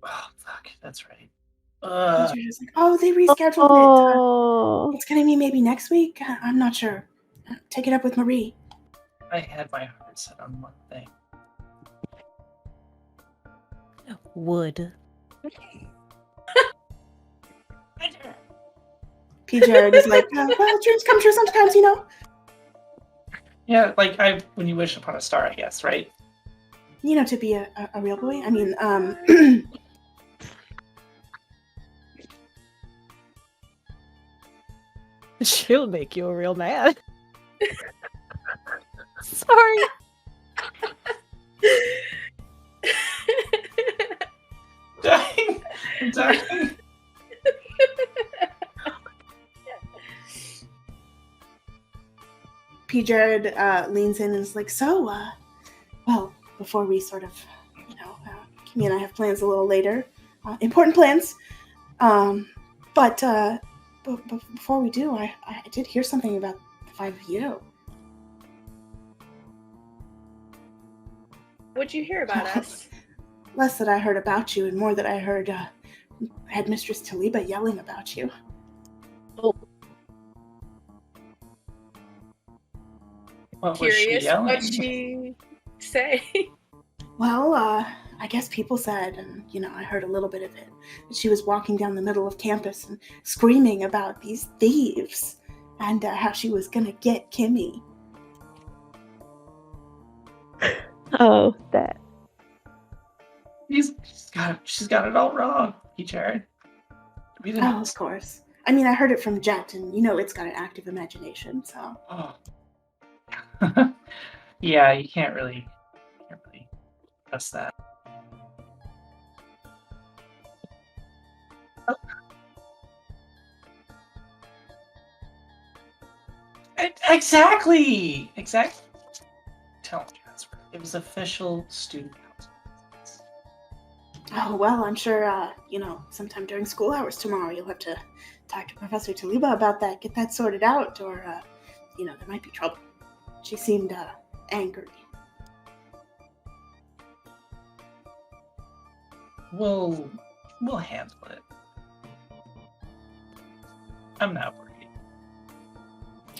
Speaker 3: Oh, fuck, that's right.
Speaker 1: You're just like, oh, they rescheduled it.
Speaker 2: Oh,
Speaker 1: It's gonna be maybe next week. I'm not sure. Take it up with Marie.
Speaker 3: I had my heart set on one thing.
Speaker 6: Wood.
Speaker 1: P. Jared is like, well, dreams come true sometimes, you know.
Speaker 3: Yeah, like when you wish upon a star, I guess, right?
Speaker 1: You know, to be a real boy. I mean,
Speaker 4: She'll make you a real man. Sorry.
Speaker 3: Dying. I'm dying.
Speaker 1: P. Jared leans in and is like, so, well, before we sort of, Kimmy and I have plans a little later, important plans, but before we do, I did hear something about the five of you.
Speaker 5: What'd you hear about us?
Speaker 1: Less that I heard about you and more that I heard headmistress Taliba yelling about you.
Speaker 3: What was she
Speaker 5: Curious,
Speaker 3: yelling?
Speaker 5: what'd she say?
Speaker 1: Well, I guess people said, and I heard a little bit of it, that she was walking down the middle of campus and screaming about these thieves and how she was gonna get Kimmy.
Speaker 2: oh, that.
Speaker 3: She's got it all wrong, P. Jared. We didn't.
Speaker 1: Oh, of course. I mean, I heard it from Jet, and it's got an active imagination, so.
Speaker 3: Oh. Yeah, you can't really trust that. Exactly. Tell him, Chazworth. It was official student council.
Speaker 1: Oh, well, I'm sure, sometime during school hours tomorrow, you'll have to talk to Professor Taliba about that, get that sorted out, or, there might be trouble. She seemed, angry.
Speaker 3: We'll handle it. I'm not worried.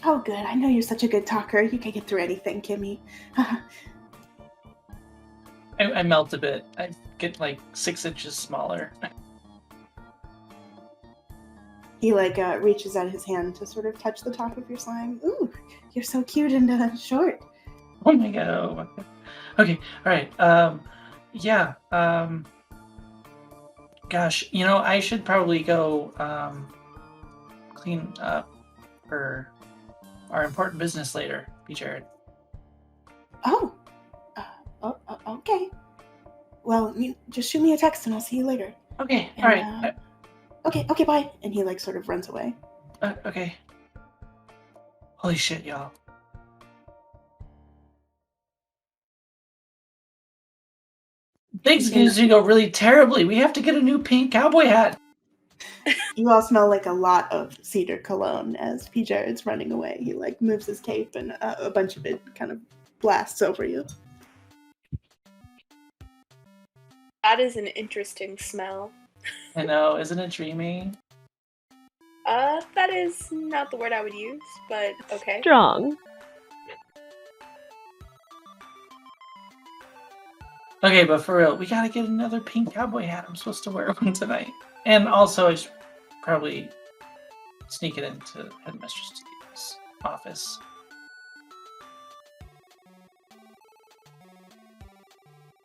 Speaker 1: Oh, good. I know you're such a good talker. You can get through anything, Kimmy.
Speaker 3: I melt a bit. I get like 6 inches smaller.
Speaker 1: He reaches out his hand to sort of touch the top of your slime. Ooh, you're so cute and short.
Speaker 3: Oh my god. Okay, alright. Yeah. Gosh, I should probably go clean up for our important business later, P. Jared.
Speaker 1: Oh. Okay. Well, just shoot me a text and I'll see you later.
Speaker 3: Okay,
Speaker 1: And,
Speaker 3: alright.
Speaker 1: Okay, bye. And he sort of runs away.
Speaker 3: Okay. Holy shit, y'all. Things are going to go really terribly. We have to get a new pink cowboy hat.
Speaker 1: You all smell like a lot of cedar cologne as P. Jared's running away. He moves his cape and a bunch of it kind of blasts over you.
Speaker 5: That is an interesting smell.
Speaker 3: I know, isn't it dreamy?
Speaker 5: That is not the word I would use, but okay.
Speaker 2: Strong.
Speaker 3: Okay, but for real, we gotta get another pink cowboy hat. I'm supposed to wear one tonight. And also, I should probably sneak it into Headmistress's office.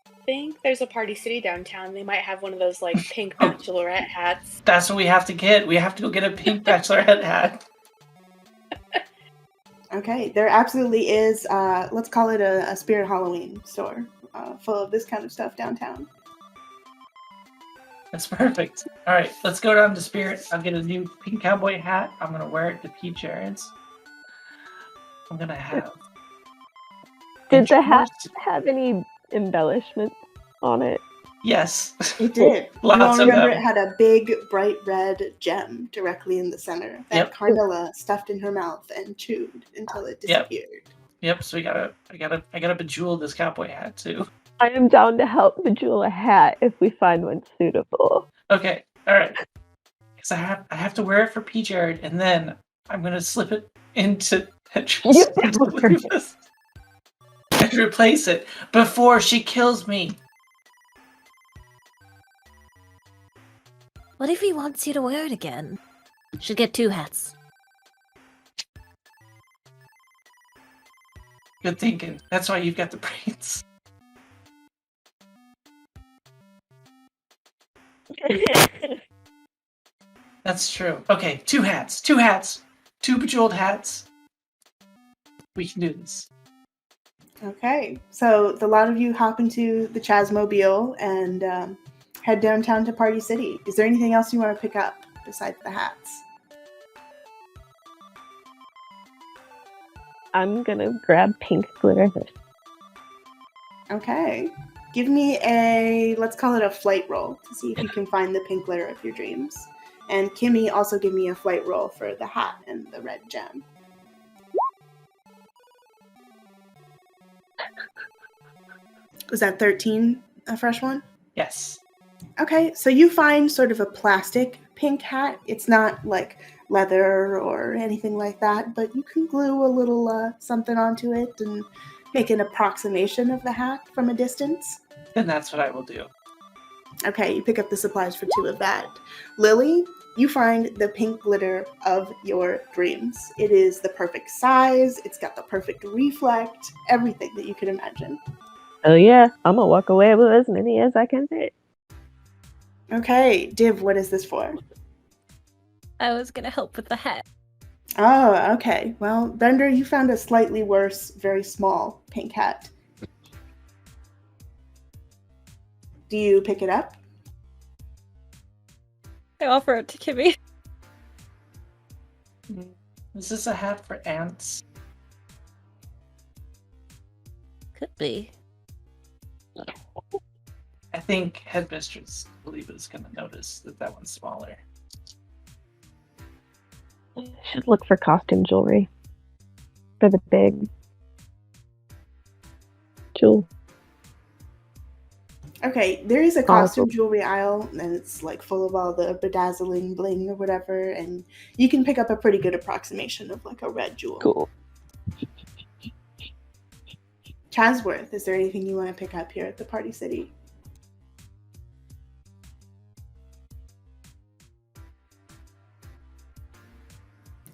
Speaker 5: I think there's a Party City downtown. They might have one of those pink bachelorette hats.
Speaker 3: That's what we have to get. We have to go get a pink bachelorette hat.
Speaker 1: Okay, there absolutely is, let's call it a Spirit Halloween store full of this kind of stuff downtown.
Speaker 3: That's perfect. All right, let's go down to Spirit. I'll get a new pink cowboy hat. I'm gonna wear it to P. Jared's. I'm gonna have.
Speaker 2: Did the hat have any embellishments on it?
Speaker 3: Yes.
Speaker 1: It did. You all
Speaker 3: Lots of
Speaker 1: remember
Speaker 3: them.
Speaker 1: it had a big, bright red gem directly in the center that
Speaker 3: Yep.
Speaker 1: Carmilla stuffed in her mouth and chewed until it
Speaker 3: Yep.
Speaker 1: disappeared.
Speaker 3: Yep. So I gotta bejewel this cowboy hat too.
Speaker 2: I am down to help bejewel a hat if we find one suitable.
Speaker 3: Okay. All right. Because I have to wear it for P. Jared, and then I'm gonna slip it into Headmistress and replace it before she kills me.
Speaker 6: What if he wants you to wear it again? Should get 2 hats.
Speaker 3: Good thinking. That's why you've got the brains. That's true. Okay, 2 hats. 2 hats. 2 bejeweled hats. We can do this.
Speaker 1: Okay, so the lot of you hop into the Chazmobile and head downtown to Party City. Is there anything else you want to pick up besides the hats?
Speaker 2: I'm gonna grab pink glitter.
Speaker 1: Okay. Give me a, let's call it a flight roll to see if you can find the pink glitter of your dreams. And Kimmy, also give me a flight roll for the hat and the red gem. Was that 13 a fresh one?
Speaker 3: Yes.
Speaker 1: Okay, so you find sort of a plastic pink hat. It's not like leather or anything like that, but you can glue a little something onto it and make an approximation of the hat from a distance.
Speaker 3: Then that's what I will do.
Speaker 1: Okay, you pick up the supplies for 2 of that. Lily, you find the pink glitter of your dreams. It is the perfect size, it's got the perfect reflect, everything that you could imagine.
Speaker 2: Oh yeah, I'm gonna walk away with as many as I can fit.
Speaker 1: Okay, Div, what is this for?
Speaker 4: I was gonna help with the hat.
Speaker 1: Oh, okay. Well, Bender, you found a slightly worse, very small pink hat. Do you pick it up?
Speaker 4: I offer it to Kimmy.
Speaker 3: Is this a hat for ants?
Speaker 6: Could be.
Speaker 3: I think Headmistress, I believe, is going to notice that one's smaller.
Speaker 2: Should look for costume jewelry for the big jewel.
Speaker 1: Okay, there is a costume jewelry aisle, and it's like full of all the bedazzling bling or whatever, and you can pick up a pretty good approximation of like a red jewel.
Speaker 2: Cool.
Speaker 1: Chazworth, is there anything you want to pick up here at the Party City?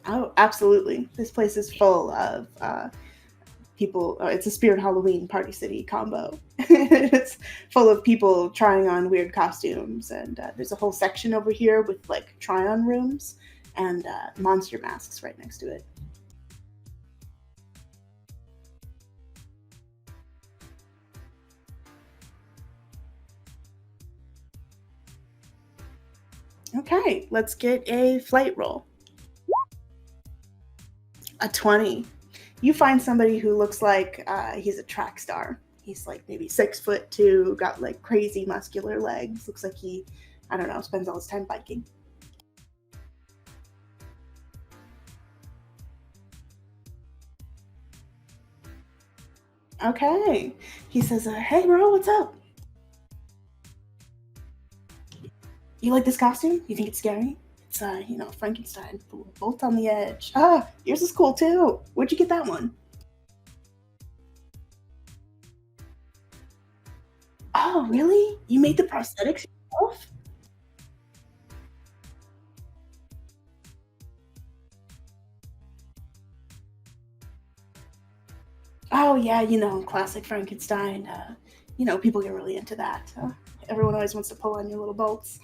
Speaker 1: Oh, absolutely. This place is full of people. It's a Spirit Halloween Party City combo. It's full of people trying on weird costumes, and there's a whole section over here with like try-on rooms and monster masks right next to it. Okay, let's get a flight roll. A 20. You find somebody who looks like he's a track star. He's like maybe 6'2", got like crazy muscular legs. Looks like he, I don't know, spends all his time biking. Okay. He says, hey bro, what's up? You like this costume? You think it's scary? It's, Frankenstein, bolt on the edge. Ah, yours is cool too. Where'd you get that one? Oh, really? You made the prosthetics yourself? Oh, yeah, classic Frankenstein. People get really into that. Everyone always wants to pull on your little bolts.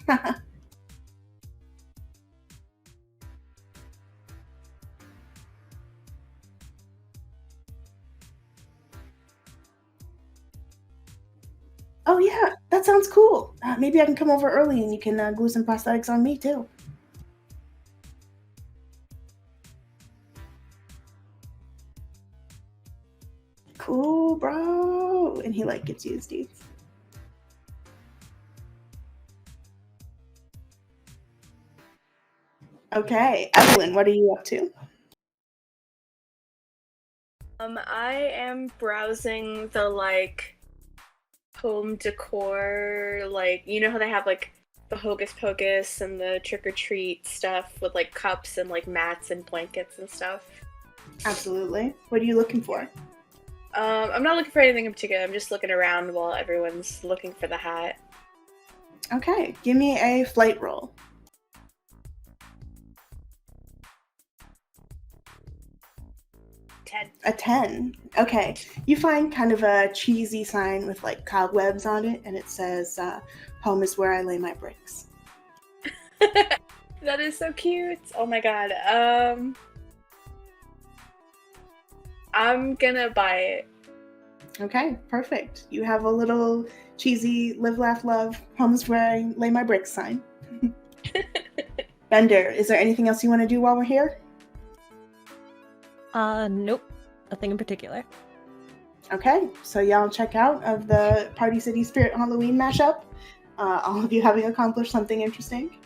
Speaker 1: Oh, yeah, that sounds cool. cool. Maybe I can come over early and you can glue some prosthetics on me too. Cool, bro. And he like gives you his deeds. Okay, Evelyn, what are you up to?
Speaker 5: I am browsing the like home decor, like you know how they have like the Hocus Pocus and the trick or treat stuff with like cups and like mats and blankets and stuff.
Speaker 1: Absolutely. What are you looking for?
Speaker 5: I'm not looking for anything in particular. I'm just looking around while everyone's looking for the hat.
Speaker 1: Okay, give me a flight roll.
Speaker 5: 10.
Speaker 1: A 10. Okay. You find kind of a cheesy sign with like cobwebs on it, and it says, home is where I lay my bricks.
Speaker 5: That is so cute. Oh my god. I'm gonna buy it.
Speaker 1: Okay, perfect. You have a little cheesy live, laugh, love, home is where I lay my bricks sign. Bender, is there anything else you want to do while we're here?
Speaker 4: Nope. Nothing in particular.
Speaker 1: Okay, so y'all check out of the Party City Spirit Halloween mashup. All of you having accomplished something interesting.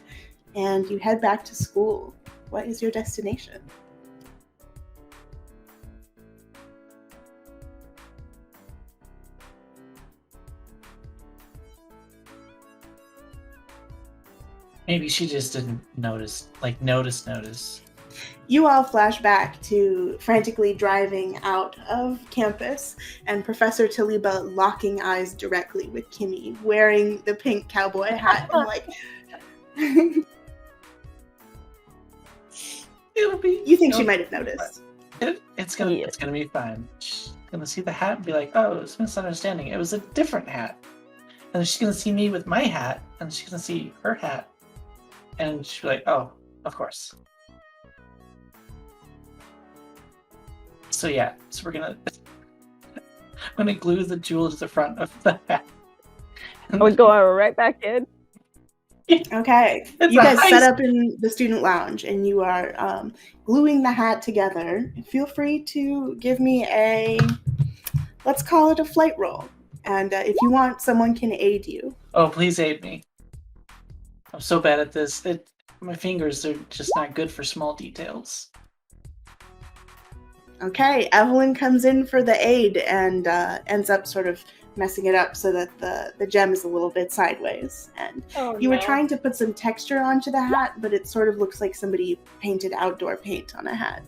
Speaker 1: And you head back to school. What is your destination?
Speaker 3: Maybe she just didn't notice. Like, notice.
Speaker 1: You all flash back to frantically driving out of campus and Professor Taliba locking eyes directly with Kimmy, wearing the pink cowboy hat and like... You think she might have noticed.
Speaker 3: It's gonna be fine. She's gonna see the hat and be like, oh, it's a misunderstanding. It was a different hat. And then she's gonna see me with my hat, and she's gonna see her hat. And she'll be like, oh, of course. So yeah, so I'm gonna glue the jewel to the front of the hat.
Speaker 2: I would go right back in.
Speaker 1: Okay, you guys set up in the student lounge and you are gluing the hat together. Feel free to give me a, let's call it a flight roll. And if you want, someone can aid you.
Speaker 3: Oh, please aid me. I'm so bad at this. My fingers are just not good for small details.
Speaker 1: Okay, Evelyn comes in for the aid and ends up sort of messing it up so that the gem is a little bit sideways. And you were trying to put some texture onto the hat, but it sort of looks like somebody painted outdoor paint on a hat.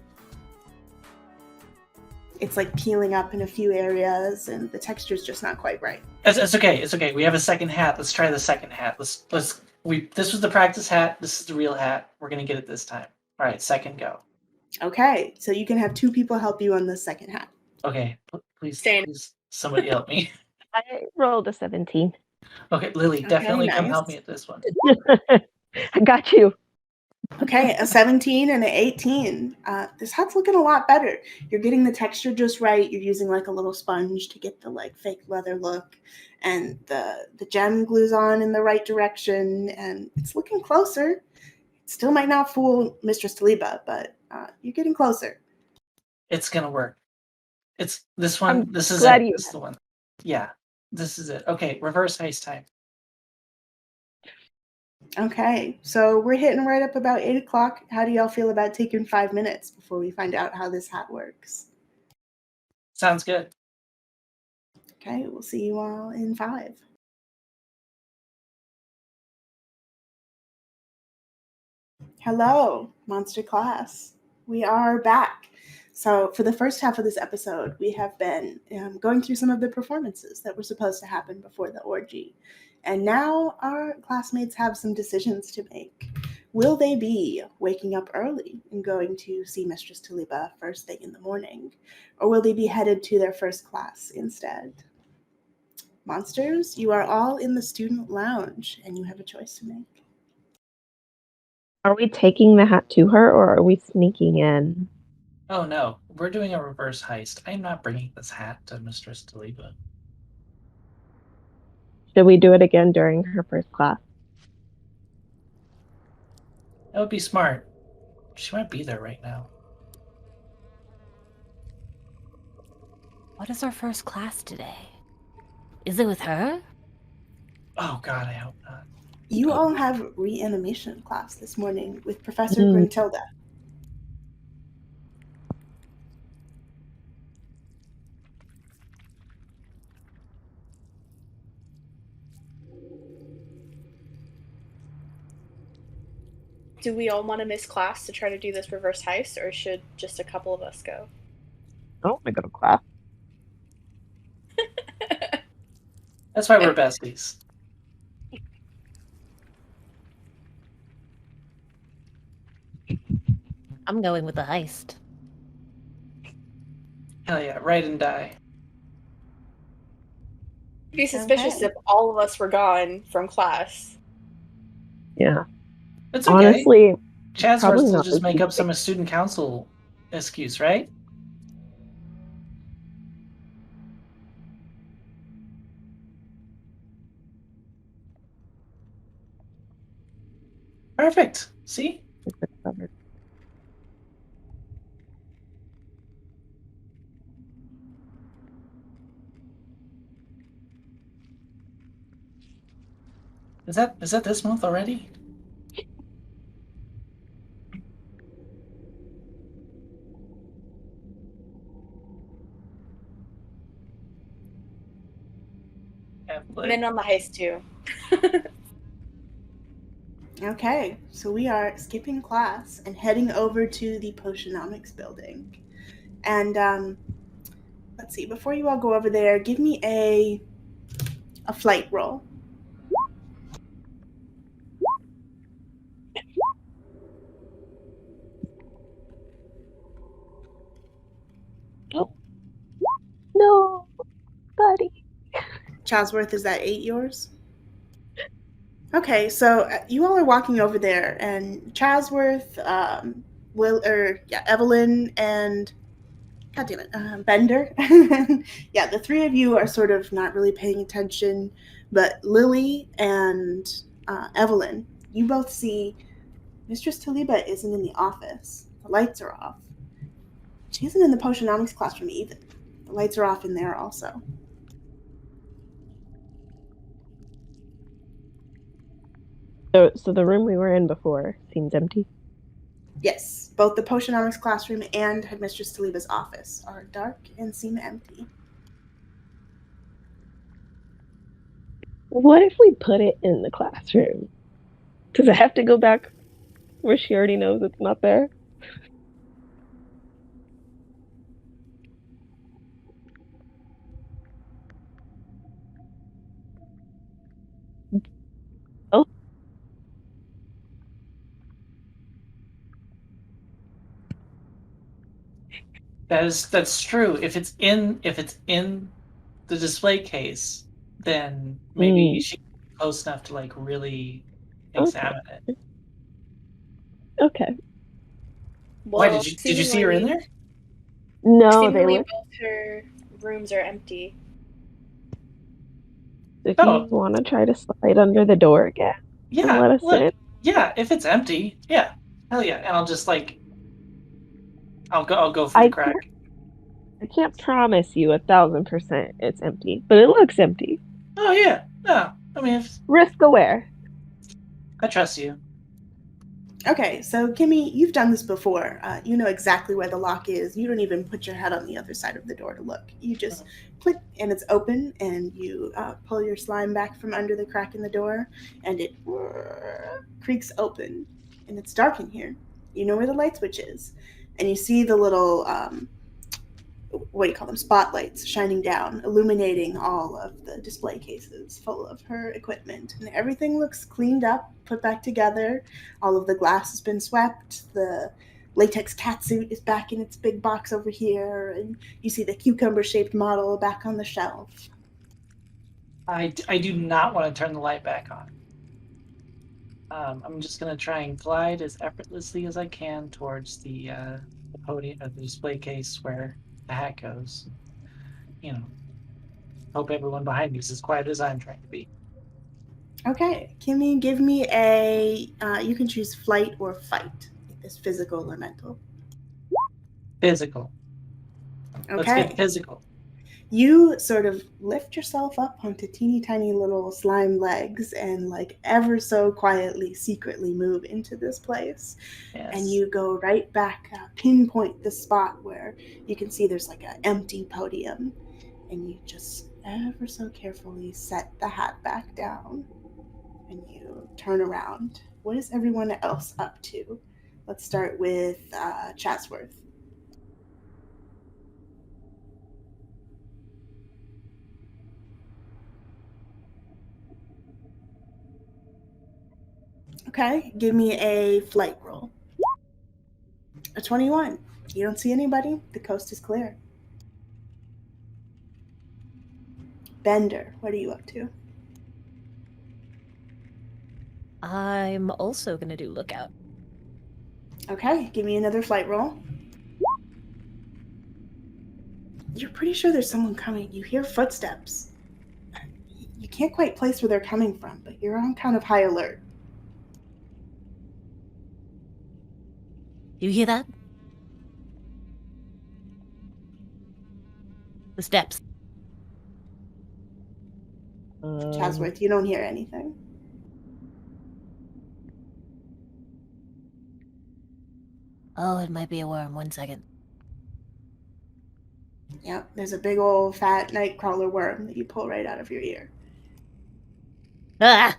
Speaker 1: It's like peeling up in a few areas, and the texture's just not quite right.
Speaker 3: It's okay. It's okay. We have a second hat. Let's try the second hat. This was the practice hat. This is the real hat. We're gonna get it this time. All right, second go.
Speaker 1: Okay, so you can have two people help you on the second hat.
Speaker 3: Okay, please, somebody help me.
Speaker 2: I rolled a 17.
Speaker 3: Okay, Lily, definitely come help me at this one.
Speaker 2: I got you.
Speaker 1: Okay, a 17 and an 18. This hat's looking a lot better. You're getting the texture just right. You're using like a little sponge to get the like fake leather look, and the gem glues on in the right direction, and it's looking closer. It still might not fool Mistress Taliba, but you're getting closer.
Speaker 3: It's gonna work. It's this one. This is
Speaker 2: glad
Speaker 3: it.
Speaker 2: you
Speaker 3: This is the one. Yeah, this is it. Okay, reverse heist time.
Speaker 1: Okay, so we're hitting right up about 8 o'clock. How do y'all feel about taking 5 minutes before we find out how this hat works?
Speaker 3: Sounds good.
Speaker 1: Okay, we'll see you all in 5. Hello, Monster Class. We are back. So for the first half of this episode, we have been going through some of the performances that were supposed to happen before the orgy. And now our classmates have some decisions to make. Will they be waking up early and going to see Mistress Taliba first thing in the morning? Or will they be headed to their first class instead? Monsters, you are all in the student lounge and you have a choice to make.
Speaker 2: Are we taking the hat to her or are we sneaking in?
Speaker 3: Oh no, we're doing a reverse heist. I'm not bringing this hat to Mistress Taliba.
Speaker 2: Should we do it again during her first class?
Speaker 3: That would be smart. She might be there right now.
Speaker 6: What is our first class today? Is it with her?
Speaker 3: Oh God, I hope not.
Speaker 1: You all have reanimation class this morning with Professor
Speaker 2: Mm.
Speaker 1: Gruntilda.
Speaker 5: Do we all want to miss class to try to do this reverse heist, or should just a couple of us go?
Speaker 2: I don't want to go to class.
Speaker 3: That's why we're besties.
Speaker 6: I'm going with the heist.
Speaker 3: Hell yeah, ride and die.
Speaker 5: It'd be suspicious
Speaker 1: Okay.
Speaker 5: if all of us were gone from class.
Speaker 2: Yeah.
Speaker 3: It's okay.
Speaker 2: Honestly,
Speaker 3: Chazworth
Speaker 2: probably
Speaker 3: will
Speaker 2: not
Speaker 3: just
Speaker 2: as
Speaker 3: make up
Speaker 2: easy.
Speaker 3: some student council excuse, right? Perfect. See? Is that this month already? Yeah,
Speaker 5: I'm in on the heist too.
Speaker 1: Okay, so we are skipping class and heading over to the Potionomics building. And let's see, before you all go over there, give me a flight roll.
Speaker 2: No, buddy.
Speaker 1: Chazworth, is that 8 yours? Okay, so you all are walking over there, and Chazworth, Evelyn, and God damn it, Bender. Yeah, the three of you are sort of not really paying attention, but Lily and Evelyn, you both see Mistress Taliba isn't in the office. The lights are off. She isn't in the Potionomics classroom either. The lights are off in there also.
Speaker 2: So the room we were in before seems empty.
Speaker 1: Yes, both the Potionomics classroom and Headmistress Taliba's office are dark and seem empty.
Speaker 2: What if we put it in the classroom? Does it have to go back where she already knows it's not there? Oh,
Speaker 3: That's true. If it's in the display case, then maybe she's close enough to like really examine it.
Speaker 2: okay.
Speaker 3: Why
Speaker 5: Well,
Speaker 3: did you see her in there?
Speaker 2: No, they
Speaker 5: seemingly
Speaker 2: look.
Speaker 5: both her rooms are empty.
Speaker 2: If
Speaker 3: Oh.
Speaker 2: you want to try to slide under the door again and
Speaker 3: Yeah,
Speaker 2: let us
Speaker 3: look.
Speaker 2: in.
Speaker 3: Yeah, if it's empty, yeah, hell yeah, and I'll just like, I'll go for the crack.
Speaker 2: I can't promise you 1,000% it's empty, but it looks empty.
Speaker 3: Oh yeah, no, I mean,
Speaker 2: Risk aware.
Speaker 3: I trust you.
Speaker 1: Okay, so Kimmy, you've done this before. You know exactly where the lock is. You don't even put your head on the other side of the door to look. You just click and it's open, and you pull your slime back from under the crack in the door, and it creaks open, and it's dark in here. You know where the light switch is, and you see the little what do you call them, spotlights shining down, illuminating all of the display cases full of her equipment. And everything looks cleaned up, put back together. All of the glass has been swept. The latex catsuit is back in its big box over here. And you see the cucumber-shaped model back on the shelf.
Speaker 3: I do not want to turn the light back on. I'm just going to try and glide as effortlessly as I can towards the podium, the display case where the hat goes. You know, hope everyone behind me is as quiet as I'm trying to be.
Speaker 1: Okay, Kimmy, give me a. You can choose flight or fight. This physical or mental.
Speaker 3: Physical. Let's
Speaker 1: Okay.
Speaker 3: get physical.
Speaker 1: You sort of lift yourself up onto teeny tiny little slime legs and, like, ever so quietly, secretly move into this place.
Speaker 3: Yes.
Speaker 1: And you go right back, pinpoint the spot where you can see there's like an empty podium. And you just ever so carefully set the hat back down. And you turn around. What is everyone else up to? Let's start with Chazworth. Okay, give me a flight roll. A 21. You don't see anybody. The coast is clear. Bender, what are you up to?
Speaker 4: I'm also gonna do lookout.
Speaker 1: Okay, give me another flight roll. You're pretty sure there's someone coming. You hear footsteps. You can't quite place where they're coming from, but you're on kind of high alert.
Speaker 6: You hear that? The steps.
Speaker 1: Chazworth, you don't hear anything.
Speaker 6: Oh, it might be a worm. 1 second.
Speaker 1: Yep, there's a big old fat nightcrawler worm that you pull right out of your ear.
Speaker 6: Ah!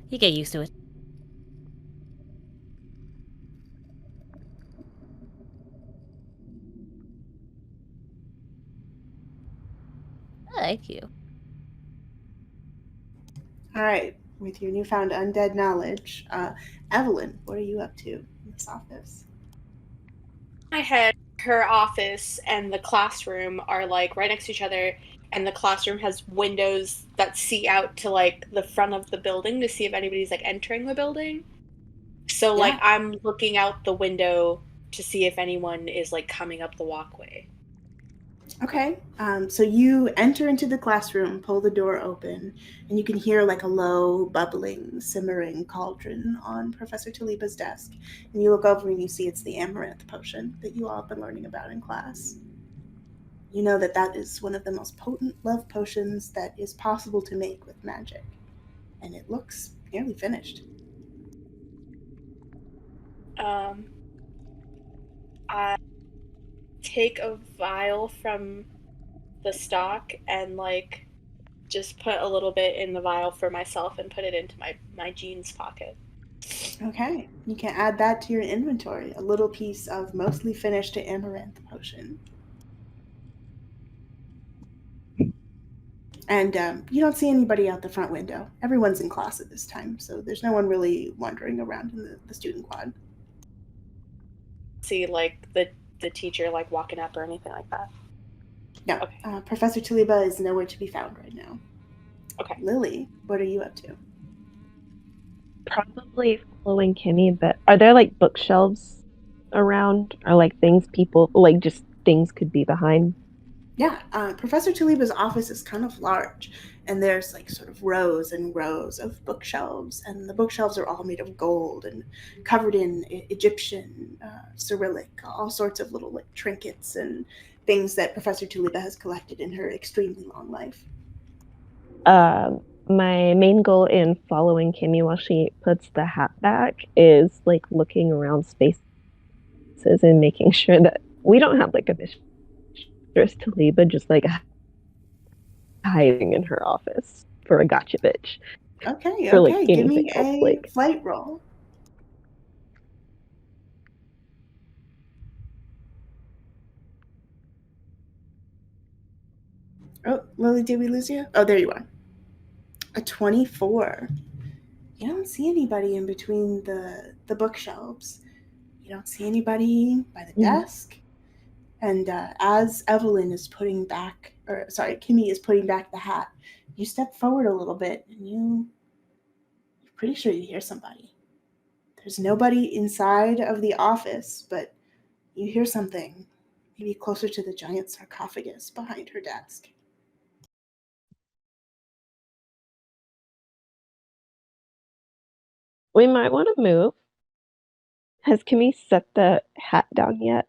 Speaker 6: You get used to it. Thank you.
Speaker 1: All right, with your newfound undead knowledge, Evelyn, what are you up to in this office?
Speaker 5: My head, her office, and the classroom are like right next to each other, and the classroom has windows that see out to like the front of the building to see if anybody's like entering the building. So like
Speaker 1: Yeah.
Speaker 5: I'm looking out the window to see if anyone is like coming up the walkway.
Speaker 1: Okay, so you enter into the classroom, pull the door open, and you can hear like a low, bubbling, simmering cauldron on Professor Taliba's desk. And you look over and you see it's the amaranth potion that you all have been learning about in class. You know that that is one of the most potent love potions that is possible to make with magic. And it looks nearly finished.
Speaker 5: I take a vial from the stock and like just put a little bit in the vial for myself and put it into my jeans pocket.
Speaker 1: Okay, you can add that to your inventory. A little piece of mostly finished amaranth potion. And you don't see anybody out the front window. Everyone's in class at this time, so there's no one really wandering around in the student quad.
Speaker 5: See like the teacher like walking up or anything like that.
Speaker 1: No,
Speaker 5: Okay.
Speaker 1: Professor Taliba is nowhere to be found right now.
Speaker 5: Okay.
Speaker 1: Lily, what are you up to?
Speaker 2: Probably following Kimmy, but are there like bookshelves around or like things people like just things could be behind?
Speaker 1: Yeah, Professor Taliba's office is kind of large, and there's like sort of rows and rows of bookshelves, and the bookshelves are all made of gold and covered in Egyptian Cyrillic, all sorts of little like trinkets and things that Professor Taliba has collected in her extremely long life.
Speaker 2: My main goal in following Kimmy while she puts the hat back is like looking around spaces and making sure that we don't have like a mistress Taliba just like hiding in her office for a gotcha bitch.
Speaker 1: Okay,
Speaker 2: Or like
Speaker 1: give me
Speaker 2: anything else.
Speaker 1: a
Speaker 2: Like
Speaker 1: flight roll. Oh, Lily, did we lose you? Oh, there you are. A 24. You don't see anybody in between the bookshelves. You don't see anybody by the desk. And as Evelyn is putting back, or sorry, Kimmy is putting back the hat, you step forward a little bit and you're pretty sure you hear somebody. There's nobody inside of the office, but you hear something maybe closer to the giant sarcophagus behind her desk.
Speaker 2: We might want to move. Has Kimmy set the hat down yet?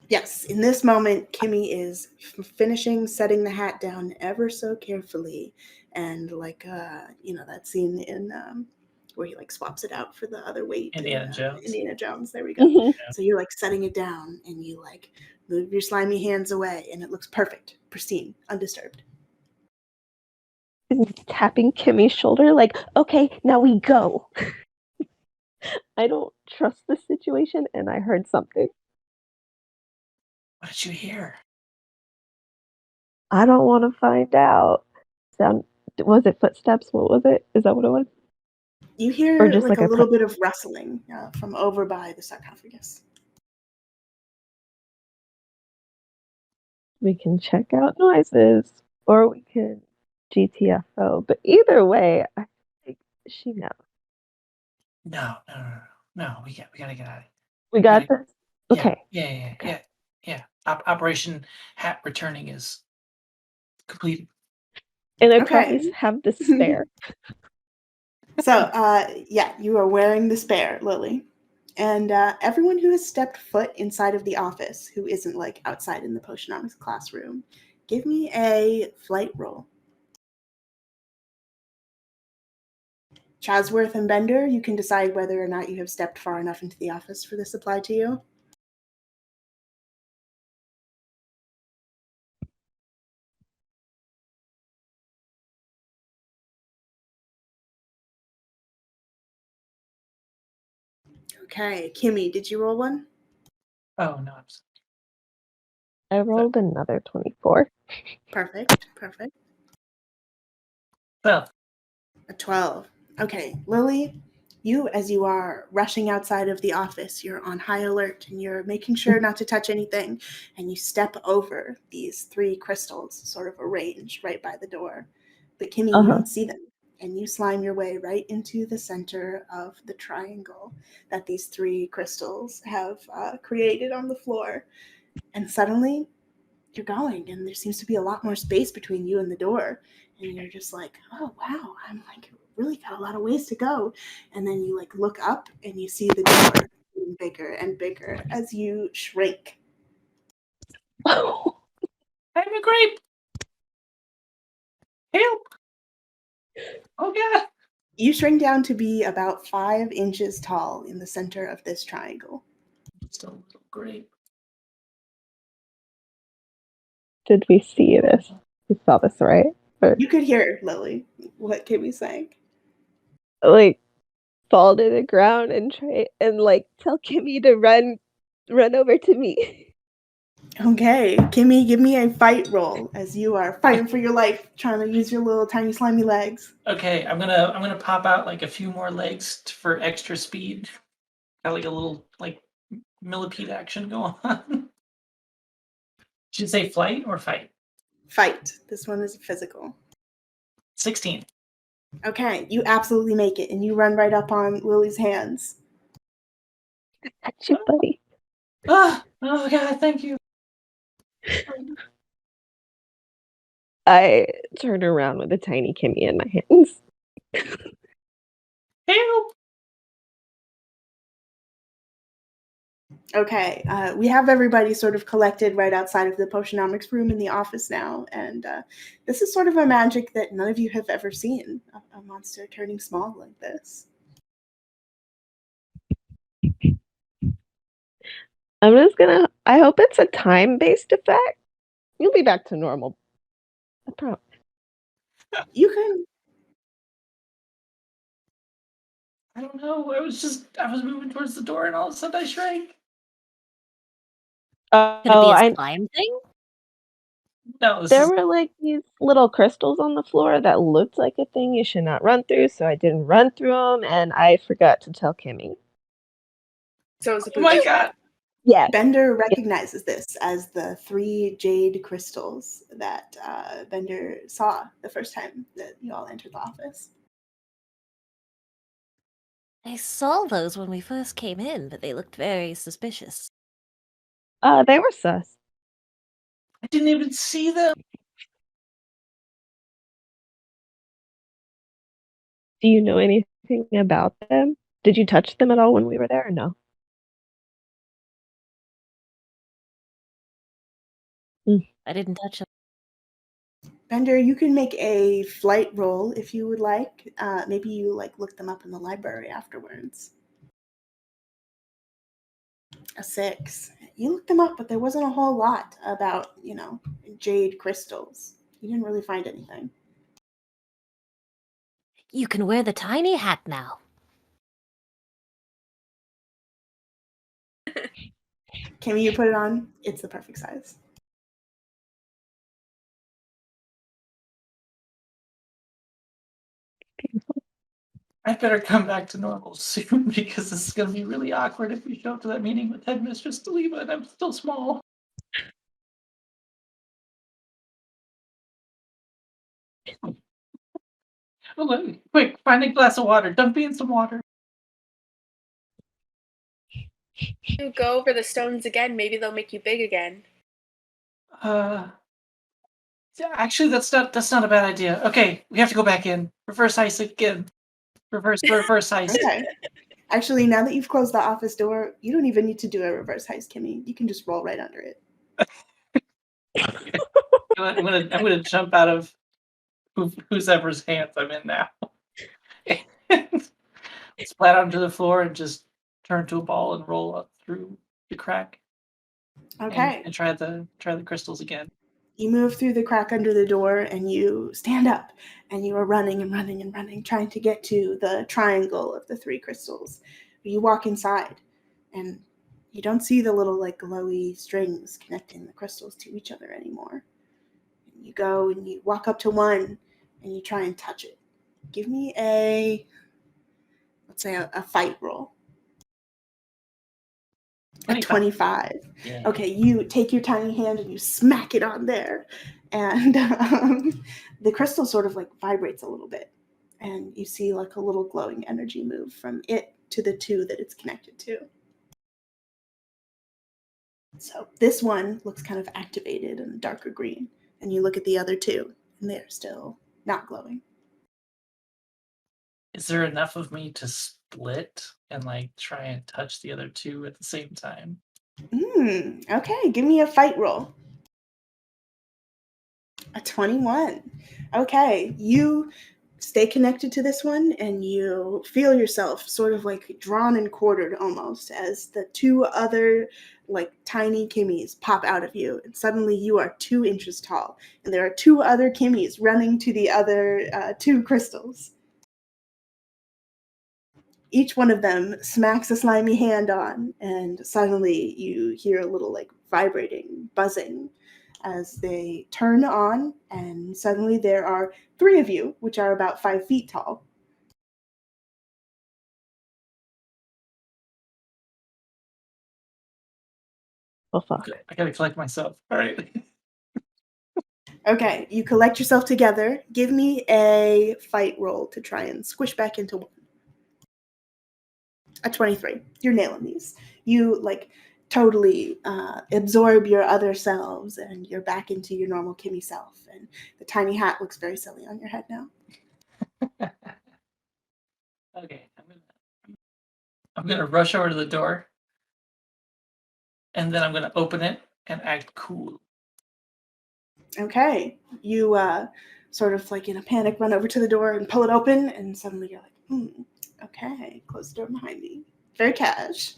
Speaker 1: Yes, in this moment, Kimmy is finishing setting the hat down ever so carefully, and like that scene in where he like swaps it out for the other weight.
Speaker 3: Indiana Jones.
Speaker 1: Indiana Jones. There we go.
Speaker 2: Mhm.
Speaker 1: So you're like setting it down, and you like move your slimy hands away, and it looks perfect, pristine, undisturbed.
Speaker 2: Tapping Kimmy's shoulder, like, okay, now we go. I don't trust this situation, and I heard something.
Speaker 3: What did you hear?
Speaker 2: I don't want to find out. Was it footsteps? What was it? Is that what it was?
Speaker 1: You hear
Speaker 2: Or just
Speaker 1: like
Speaker 2: like
Speaker 1: a little bit of rustling from over by the sarcophagus.
Speaker 2: We can check out noises, or we can GTFO. But either way, I think she knows.
Speaker 3: No. We gotta get out of here.
Speaker 2: We got
Speaker 3: gotta-
Speaker 2: this. Okay.
Speaker 3: Yeah. Operation Hat Returning is completed.
Speaker 2: And I
Speaker 1: Okay.
Speaker 2: promise have the spare.
Speaker 1: So, you are wearing the spare, Lily. And everyone who has stepped foot inside of the office, who isn't like outside in the Potionomics classroom, give me a flight roll. Chazworth and Bender, you can decide whether or not you have stepped far enough into the office for this apply to you. Okay, Kimmy, did you roll one?
Speaker 3: Oh no, I'm sorry.
Speaker 2: I rolled another 24.
Speaker 1: Perfect.
Speaker 3: Well,
Speaker 1: A 12. Okay, Lily, as you are rushing outside of the office, you're on high alert and you're making sure not to touch anything, and you step over these 3 crystals, sort of arranged right by the door. But Kimmy, you don't see them, and you slime your way right into the center of the triangle that these 3 crystals have created on the floor. And suddenly, you're going, and there seems to be a lot more space between you and the door. And you're just like, oh wow, I'm like really got a lot of ways to go. And then you like look up and you see the door getting bigger and bigger as you shrink.
Speaker 3: I'm a grape. Help! Oh god!
Speaker 1: You shrink down to be about 5 inches tall in the center of this triangle.
Speaker 3: Just a little grape.
Speaker 2: Did we see this? We saw this, right? Or,
Speaker 1: You could hear Lily. What Kimmy saying?
Speaker 2: like, fall to the ground and try and like tell Kimmy to run over to me.
Speaker 1: Okay, Kimmy, give me a fight roll as you are fighting for your life, trying to use your little tiny slimy legs.
Speaker 3: Okay, I'm gonna pop out like a few more legs for extra speed. Got like a little like millipede action going on. Should you say flight or fight?
Speaker 1: Fight. This one is physical.
Speaker 3: 16.
Speaker 1: Okay, you absolutely make it, and you run right up on Lily's hands.
Speaker 2: That's you, buddy.
Speaker 3: Oh god, thank you.
Speaker 2: I turn around with a tiny Kimmy in my hands.
Speaker 3: Help!
Speaker 1: Okay, we have everybody sort of collected right outside of the Potionomics room in the office now, and this is sort of a magic that none of you have ever seen, a monster turning small like this.
Speaker 2: I hope it's a time-based effect. You'll be back to normal. I promise.
Speaker 1: You can...
Speaker 3: I don't know. I was moving towards the door and all of a sudden I shrank.
Speaker 6: Could it be a slime thing?
Speaker 3: No,
Speaker 2: There were like these little crystals on the floor that looked like a thing you should not run through, so I didn't run through them, and I forgot to tell Kimmy.
Speaker 5: So it's a
Speaker 3: oh my
Speaker 5: boost.
Speaker 3: god.
Speaker 2: Yes.
Speaker 1: Bender recognizes this as the 3 jade crystals that Bender saw the first time that you all entered the office.
Speaker 6: I saw those when we first came in, but they looked very suspicious.
Speaker 2: They were sus.
Speaker 3: didn't even see them.
Speaker 2: Do you know anything about them? Did you touch them at all when we were there or no?
Speaker 6: I didn't touch him.
Speaker 1: Bender, you can make a flight roll if you would like. Maybe you look them up in the library afterwards. A 6. You looked them up, but there wasn't a whole lot about, jade crystals. You didn't really find anything.
Speaker 6: You can wear the tiny hat now.
Speaker 1: Kimmy, you put it on. It's the perfect size.
Speaker 3: I better come back to normal soon because this is going to be really awkward if we show up to that meeting with Headmistress Taliba and I'm still small. Quick, find a glass of water. Dump me in some water.
Speaker 5: You go over the stones again, maybe they'll make you big again.
Speaker 3: Actually, that's not a bad idea. Okay, we have to go back in. Reverse heist again. Reverse heist.
Speaker 1: Okay. Actually, now that you've closed the office door, you don't even need to do a reverse heist, Kimmy. You can just roll right under it.
Speaker 3: I'm gonna jump out of whoever's hands I'm in now. Splat onto the floor and just turn to a ball and roll up through the crack.
Speaker 1: Okay.
Speaker 3: And try the crystals again.
Speaker 1: You move through the crack under the door and you stand up and you are running and running and running, trying to get to the triangle of the 3 crystals. You walk inside and you don't see the little glowy strings connecting the crystals to each other anymore. You go and you walk up to one and you try and touch it. Give me let's say a fight roll. 25.
Speaker 3: Yeah.
Speaker 1: Okay, you take your tiny hand and you smack it on there, and the crystal sort of vibrates a little bit, and you see a little glowing energy move from it to the 2 that it's connected to. So this one looks kind of activated and darker green, and you look at the other 2, and they're still not glowing.
Speaker 3: Is there enough of me to split and try and touch the other 2 at the same time?
Speaker 1: Okay, give me a fight roll. A 21. Okay, you stay connected to this one and you feel yourself sort of drawn and quartered almost as the 2 other tiny Kimmies pop out of you, and suddenly you are 2 inches tall and there are 2 other Kimmies running to the other 2 crystals. Each one of them smacks a slimy hand on, and suddenly you hear a little vibrating, buzzing as they turn on, and suddenly there are 3 of you, which are about 5 feet tall.
Speaker 2: Oh, fuck.
Speaker 3: I gotta collect myself. All right.
Speaker 1: Okay, you collect yourself together. Give me a fight roll to try and squish back into one. A 23. You're nailing these. You totally absorb your other selves and you're back into your normal Kimmy self, and the tiny hat looks very silly on your head now.
Speaker 3: Okay, I'm gonna rush over to the door, and then I'm gonna open it and act cool.
Speaker 1: Okay, you sort of in a panic run over to the door and pull it open, and suddenly you're okay, close the door behind me. Very cash.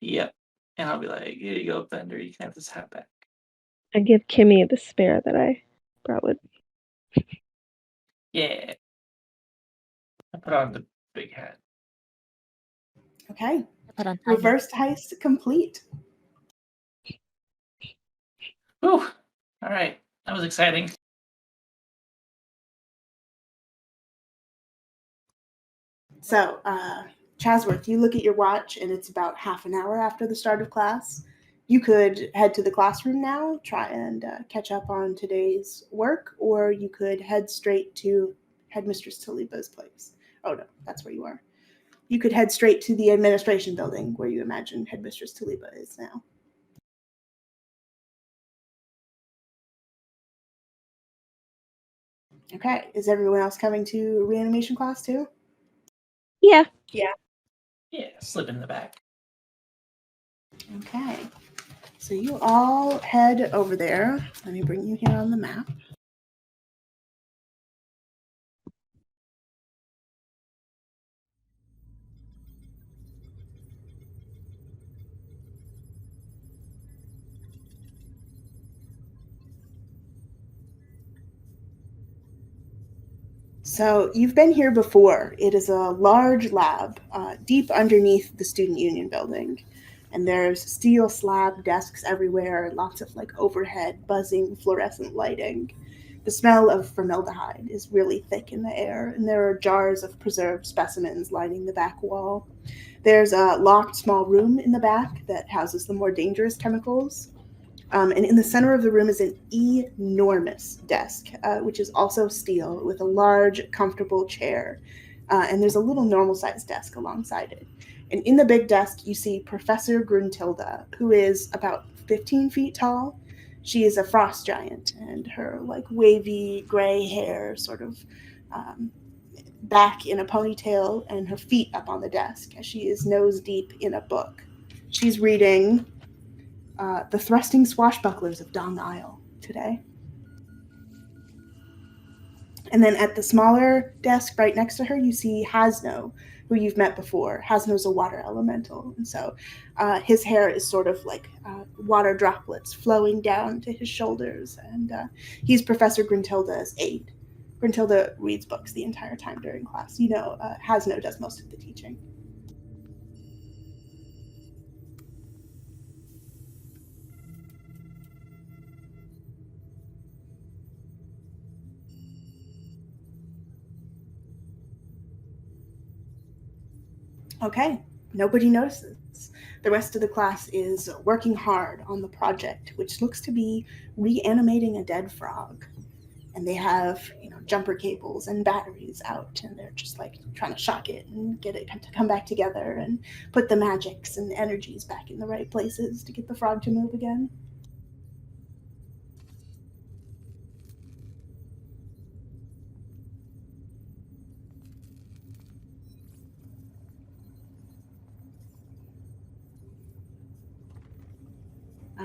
Speaker 3: Yep. And I'll be like, here you go, Bender, you can have this hat back.
Speaker 2: I give Kimmy the spare that I brought with me.
Speaker 3: Yeah. I put on the big hat.
Speaker 1: Okay.
Speaker 6: Put on
Speaker 1: Reverse heist complete.
Speaker 3: Whew. All right. That was exciting.
Speaker 1: So, Chazworth, you look at your watch and it's about half an hour after the start of class. You could head to the classroom now, try and catch up on today's work, or you could head straight to Headmistress Taliba's place. Oh no, that's where you are. You could head straight to the administration building where you imagine Headmistress Taliba is now. Okay, is everyone else coming to reanimation class too?
Speaker 2: Yeah.
Speaker 5: Yeah.
Speaker 3: Yeah, slip in the back.
Speaker 1: Okay, so you all head over there. Let me bring you here on the map. So you've been here before. It is a large lab deep underneath the Student Union building. And there's steel slab desks everywhere, lots of like overhead buzzing fluorescent lighting. The smell of formaldehyde is really thick in the air, and there are jars of preserved specimens lining the back wall. There's a locked small room in the back that houses the more dangerous chemicals. And in the center of the room is an enormous desk, which is also steel, with a large, comfortable chair. And there's a little normal sized desk alongside it. And in the big desk, you see Professor Gruntilda, who is about 15 feet tall. She is a frost giant, and her like wavy gray hair sort of back in a ponytail, and her feet up on the desk as she is nose deep in a book. She's reading The Thrusting Swashbucklers of Dong Isle today. And then at the smaller desk right next to her, you see Hasno, who you've met before. Hasno's a water elemental, and so his hair is sort of like water droplets flowing down to his shoulders, and he's Professor Gruntilda's aide. Gruntilda reads books the entire time during class. Hasno does most of the teaching. Okay, nobody notices. The rest of the class is working hard on the project, which looks to be reanimating a dead frog. And they have, jumper cables and batteries out, and they're just like trying to shock it and get it to come back together and put the magics and energies back in the right places to get the frog to move again.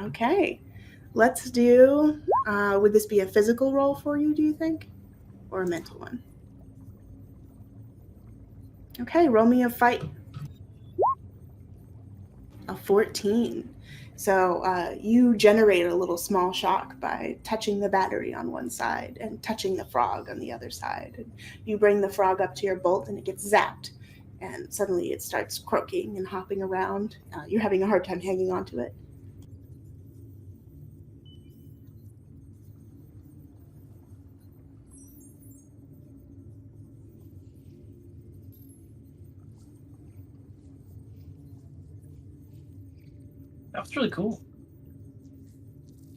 Speaker 1: Okay, let's do. Would this be a physical roll for you, do you think? Or a mental one? Okay, roll me a fight. A 14. So you generate a little small shock by touching the battery on one side and touching the frog on the other side. And you bring the frog up to your bolt and it gets zapped. And suddenly it starts croaking and hopping around. You're having a hard time hanging on to it.
Speaker 3: That was really cool.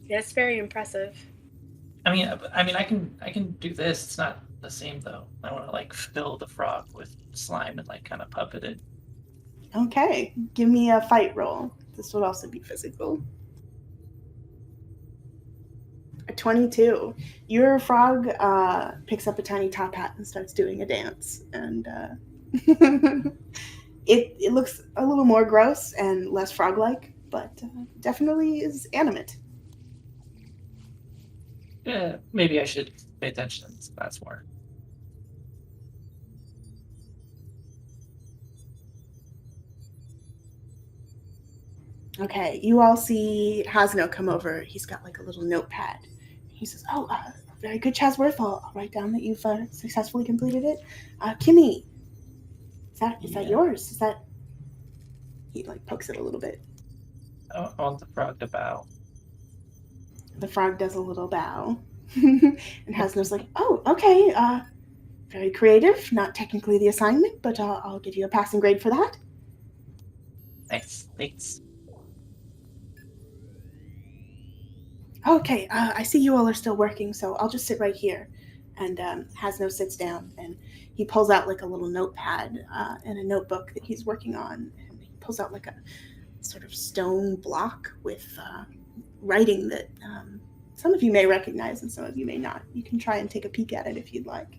Speaker 5: Yeah, it's very impressive.
Speaker 3: I mean, I can do this. It's not the same though. I want to like fill the frog with slime and like kind of puppet it.
Speaker 1: Okay, give me a fight roll. This would also be physical. A 22. Your frog picks up a tiny top hat and starts doing a dance. And it looks a little more gross and less frog-like, but definitely is animate.
Speaker 3: Yeah, maybe I should pay attention. That's more.
Speaker 1: Okay, you all see Hasno come over. He's got like a little notepad. He says, "Oh, very good, Chazworth. I'll write down that you've successfully completed it. Kimmy, is that yours? Is that?" He like pokes it a little bit.
Speaker 3: I want the frog to bow.
Speaker 1: The frog does a little bow, and Hasno's like, "Oh, okay. Very creative. Not technically the assignment, but I'll give you a passing grade for that."
Speaker 3: Thanks.
Speaker 1: Okay, I see you all are still working, so I'll just sit right here. And Hasno sits down, and he pulls out like a little notepad and a notebook that he's working on. And he pulls out like a sort of stone block with writing that some of you may recognize and some of you may not. You can try and take a peek at it if you'd like.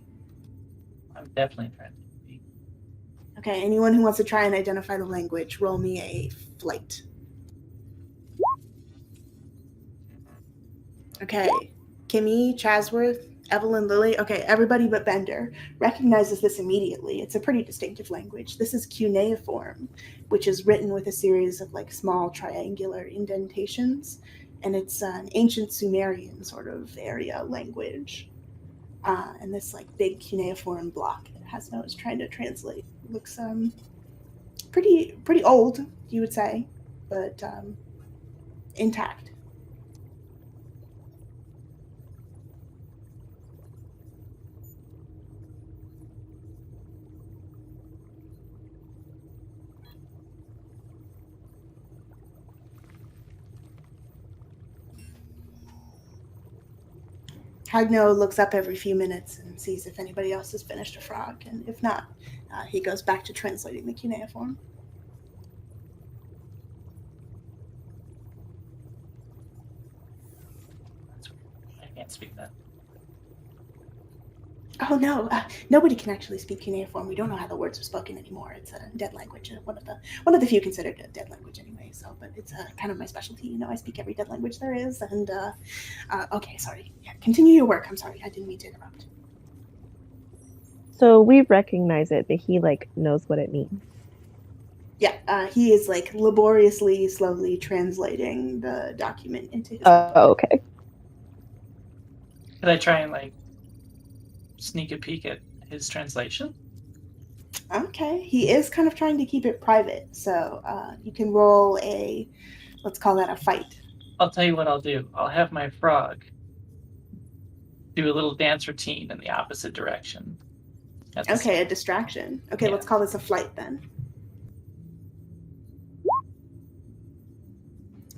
Speaker 3: I'm definitely trying to be.
Speaker 1: Okay, anyone who wants to try and identify the language, roll me a flight. Okay, Kimmy, Chazworth, Evelyn, Lily. Okay, everybody but Bender recognizes this immediately. It's a pretty distinctive language. This is cuneiform, which is written with a series of like small triangular indentations, and it's an ancient Sumerian sort of area language. And this like big cuneiform block that Hasno is trying to translate looks pretty old, you would say, but intact. Hagno looks up every few minutes and sees if anybody else has finished a frog, and if not, he goes back to translating the cuneiform.
Speaker 3: That's weird. I can't speak that.
Speaker 1: Oh no, nobody can actually speak cuneiform. We don't know how the words are spoken anymore. It's a dead language, one of the few considered a dead language anyway. So, but it's kind of my specialty. You know, I speak every dead language there is. And okay, sorry. Yeah, continue your work. I'm sorry, I didn't mean to interrupt.
Speaker 2: So we recognize it, but he like knows what it means.
Speaker 1: Yeah, he is like laboriously, slowly translating the document into his.
Speaker 2: Oh, okay.
Speaker 3: Could I try and like sneak a peek at his translation?
Speaker 1: Okay, he is kind of trying to keep it private, so you can roll a, let's call that a fight.
Speaker 3: I'll tell you what I'll do. I'll have my frog do a little dance routine in the opposite direction.
Speaker 1: Okay, a distraction. Okay,
Speaker 3: Yeah.
Speaker 1: Let's call this a flight then.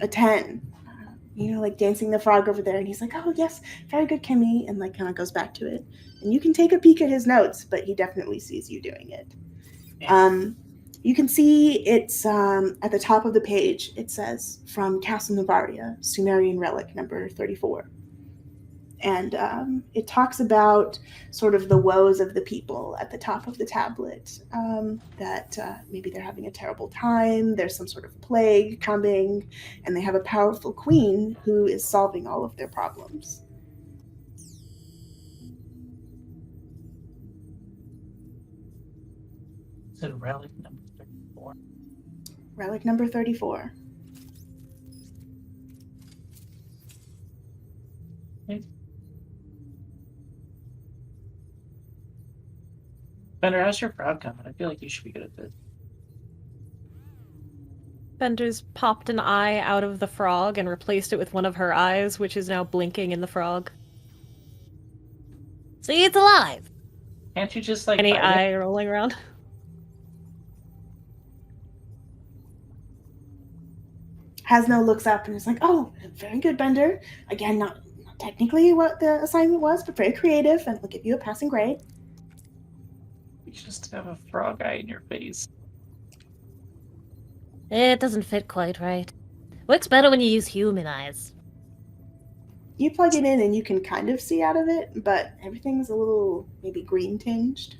Speaker 1: A 10. You know, like dancing the frog over there, and he's like, oh yes, very good, Kimmy, and like kind of goes back to it. And you can take a peek at his notes, but he definitely sees you doing it.
Speaker 3: Yeah.
Speaker 1: You can see it's at the top of the page, it says, from Castle Navaria, Sumerian relic number 34. And it talks about sort of the woes of the people at the top of the tablet, that maybe they're having a terrible time, there's some sort of plague coming, and they have a powerful queen who is solving all of their problems.
Speaker 3: Is it relic number 34?
Speaker 1: Relic number 34.
Speaker 3: Bender, how's your frog coming? I feel like you should be good at this.
Speaker 4: Bender's popped an eye out of the frog and replaced it with one of her eyes, which is now blinking in the frog.
Speaker 6: See, it's alive.
Speaker 3: Can't you just like
Speaker 4: Any
Speaker 3: bite it?
Speaker 4: eye rolling around?
Speaker 1: Hasno looks up and is like, oh, very good, Bender. Again, not technically what the assignment was, but very creative, and we'll give you a passing grade.
Speaker 3: You just have a frog eye in your face.
Speaker 6: It doesn't fit quite right. Works better when you use human eyes.
Speaker 1: You plug it in and you can kind of see out of it, but everything's a little maybe green tinged.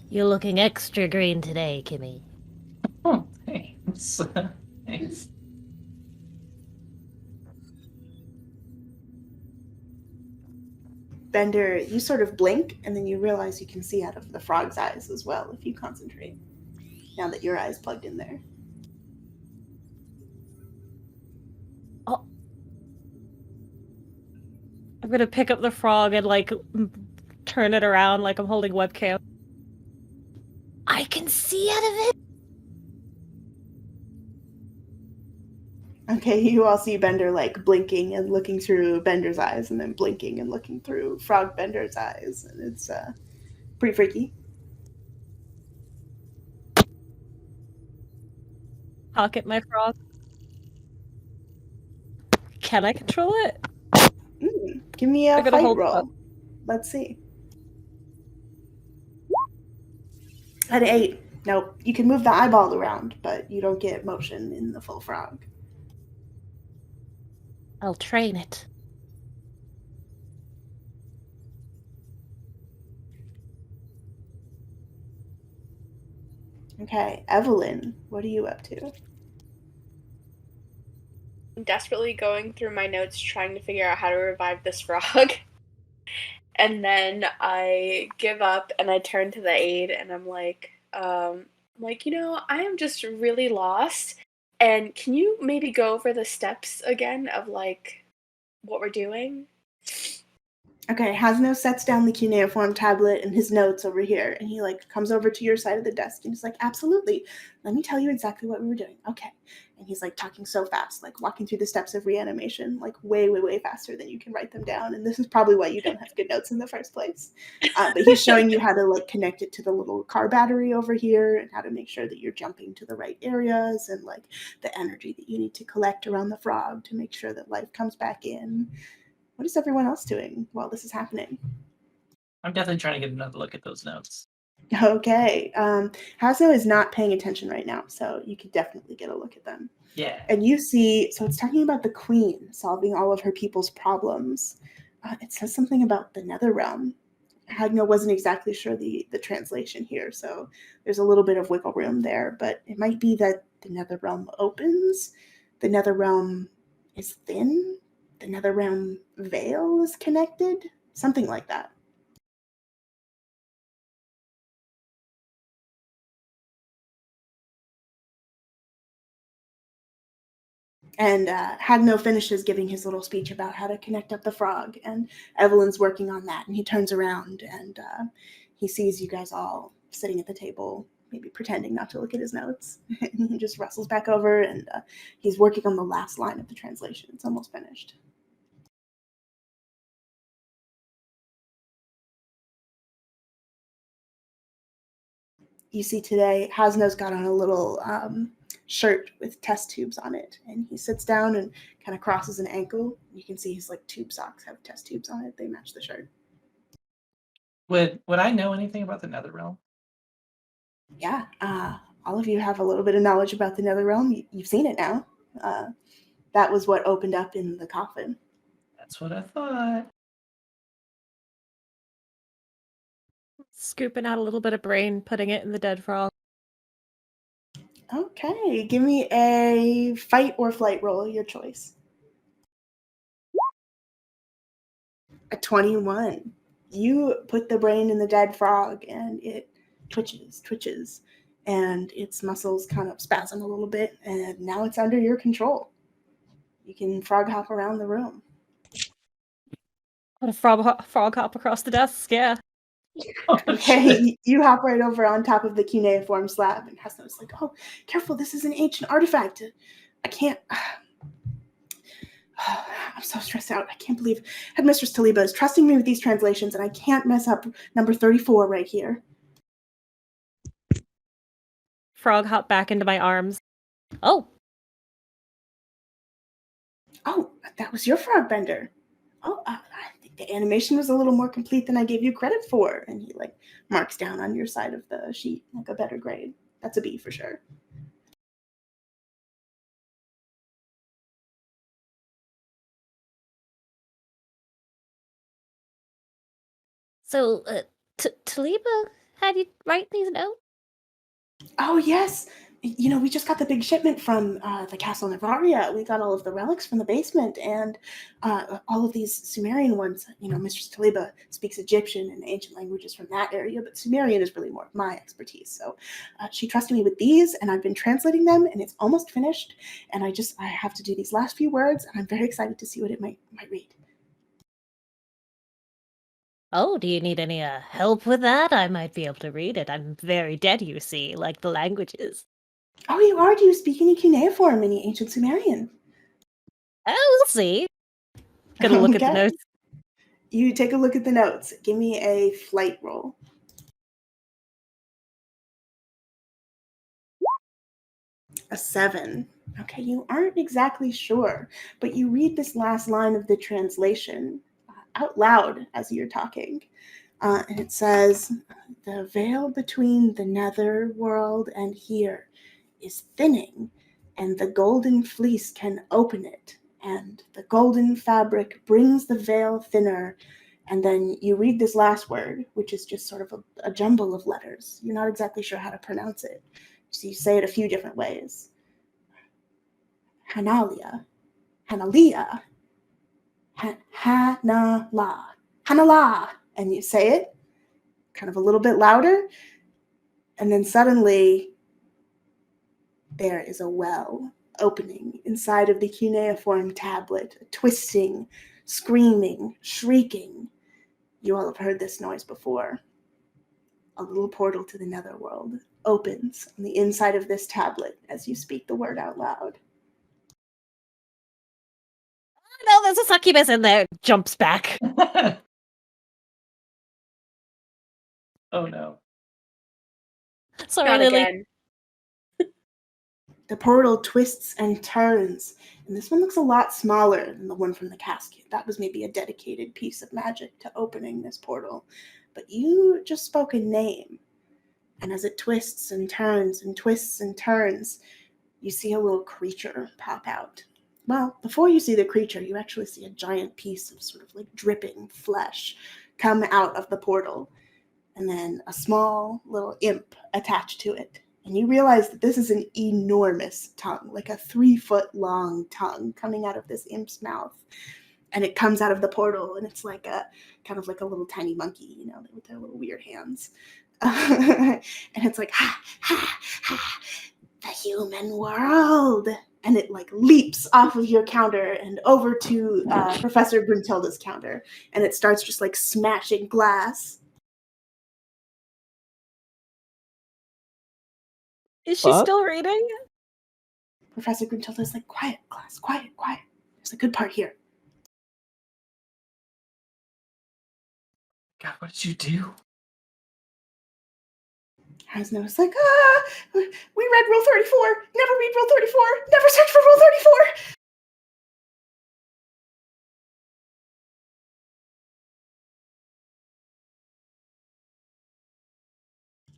Speaker 6: You're looking extra green today, Kimmy.
Speaker 3: Oh, thanks. Thanks.
Speaker 1: Bender, you sort of blink, and then you realize you can see out of the frog's eyes as well if you concentrate, now that your eye's plugged in there.
Speaker 6: Oh.
Speaker 4: I'm gonna pick up the frog and like turn it around like I'm holding webcam.
Speaker 6: I can see out of it.
Speaker 1: Okay, you all see Bender like blinking and looking through Bender's eyes, and then blinking and looking through Frog Bender's eyes, and it's pretty freaky.
Speaker 4: Pocket my frog. Can I control it?
Speaker 1: Give me a
Speaker 4: I gotta
Speaker 1: fight
Speaker 4: hold
Speaker 1: roll.
Speaker 4: up.
Speaker 1: Let's see. At 8. Nope. You can move the eyeball around, but you don't get motion in the full frog.
Speaker 6: I'll train it.
Speaker 1: Okay, Evelyn, what are you up to?
Speaker 5: I'm desperately going through my notes trying to figure out how to revive this frog. And then I give up and I turn to the aide and I'm like, I am just really lost. And can you maybe go over the steps again of like what we're doing?
Speaker 1: Okay, Hasno sets down the cuneiform tablet and his notes over here, and he like comes over to your side of the desk and he's like, absolutely, let me tell you exactly what we were doing. Okay. And he's like talking so fast, like walking through the steps of reanimation, like way, way, way faster than you can write them down. And this is probably why you don't have good notes in the first place. But he's showing you how to like connect it to the little car battery over here and how to make sure that you're jumping to the right areas and like the energy that you need to collect around the frog to make sure that life comes back in. What is everyone else doing while this is happening?
Speaker 3: I'm definitely trying to get another look at those notes.
Speaker 1: Okay. Hasno is not paying attention right now, so you could definitely get a look at them.
Speaker 3: Yeah.
Speaker 1: And you see, so it's talking about the queen solving all of her people's problems. It says something about the nether realm. Hagno wasn't exactly sure the translation here, so there's a little bit of wiggle room there, but it might be that the nether realm opens, the nether realm is thin, the nether realm veil is connected, something like that. And Hagno finishes giving his little speech about how to connect up the frog, and Evelyn's working on that, and he turns around and he sees you guys all sitting at the table, maybe pretending not to look at his notes. And he just rustles back over, and he's working on the last line of the translation. It's almost finished. You see today, Hasno's got on a little shirt with test tubes on it, and he sits down and kind of crosses an ankle. You can see his like tube socks have test tubes on it. They match the shirt.
Speaker 3: Would I know anything about the Netherrealm?
Speaker 1: Yeah, all of you have a little bit of knowledge about the Netherrealm. You've seen it now. That was what opened up in the coffin.
Speaker 3: That's what I thought.
Speaker 4: Scooping out a little bit of brain, putting it in the dead frog.
Speaker 1: Okay, give me a fight or flight roll, your choice. A 21. You put the brain in the dead frog and it twitches, and its muscles kind of spasm a little bit, and now it's under your control. You can frog hop around the room.
Speaker 4: What a frog hop across the desk, yeah.
Speaker 3: Oh, shit.
Speaker 1: Okay, you hop right over on top of the cuneiform slab, and Hasno's like, oh, careful, this is an ancient artifact. I can't... I'm so stressed out. I can't believe Headmistress Taliba is trusting me with these translations, and I can't mess up number 34 right here.
Speaker 4: Frog hop back into my arms.
Speaker 6: Oh,
Speaker 1: Oh, that was your frog bender. Oh, I think the animation was a little more complete than I gave you credit for. And he like marks down on your side of the sheet like a better grade. That's a B for sure.
Speaker 6: so Taliba had you write these notes?
Speaker 1: Oh, yes. You know, we just got the big shipment from the Castle Navaria. We got all of the relics from the basement and all of these Sumerian ones. You know, Mistress Taliba speaks Egyptian and ancient languages from that area, but Sumerian is really more of my expertise. So she trusted me with these, and I've been translating them, and it's almost finished. And I have to do these last few words, and I'm very excited to see what it might read.
Speaker 6: Oh, do you need any help with that? I might be able to read it. I'm very dead, you see, like the languages.
Speaker 1: Oh, you are? Do you speak any cuneiform, any ancient Sumerian?
Speaker 6: Oh, we'll see.
Speaker 4: Gonna look at the
Speaker 1: Okay.
Speaker 4: notes.
Speaker 1: You take a look at the notes. Give me a flight roll. A 7. Okay, you aren't exactly sure, but you read this last line of the translation out loud as you're talking. And it says, the veil between the nether world and here is thinning, and the golden fleece can open it and the golden fabric brings the veil thinner. And then you read this last word, which is just sort of a jumble of letters. You're not exactly sure how to pronounce it, so you say it a few different ways. Hanalia, Hanalia, Hanala, Hanala. And you say it kind of a little bit louder, and then suddenly there is a well opening inside of the cuneiform tablet, twisting, screaming, shrieking. You all have heard this noise before. A little portal to the netherworld opens on the inside of this tablet as you speak the word out loud.
Speaker 6: No, there's a succubus in there. Jumps back.
Speaker 3: Oh no.
Speaker 6: Sorry,
Speaker 5: Not
Speaker 6: Lily.
Speaker 5: again.
Speaker 1: The portal twists and turns, and this one looks a lot smaller than the one from the casket. That was maybe a dedicated piece of magic to opening this portal. But you just spoke a name, and as it twists and turns and twists and turns, you see a little creature pop out. Well, before you see the creature, you actually see a giant piece of sort of like dripping flesh come out of the portal, and then a small little imp attached to it. And you realize that this is an enormous tongue, like a 3-foot long tongue coming out of this imp's mouth. And it comes out of the portal, and it's like a kind of like a little tiny monkey, you know, with their little weird hands. And it's like, ha, ha, ha, the human world. And it like leaps off of your counter and over to Professor Gruntilda's counter. And it starts just like smashing glass.
Speaker 4: Is she
Speaker 2: What?
Speaker 4: still reading?
Speaker 1: Professor Gruntilda's like, quiet, class, quiet, quiet. There's a good part here.
Speaker 3: God, what did you do?
Speaker 1: Hasno's like, we read Rule 34. Never read Rule 34. Never search for Rule 34.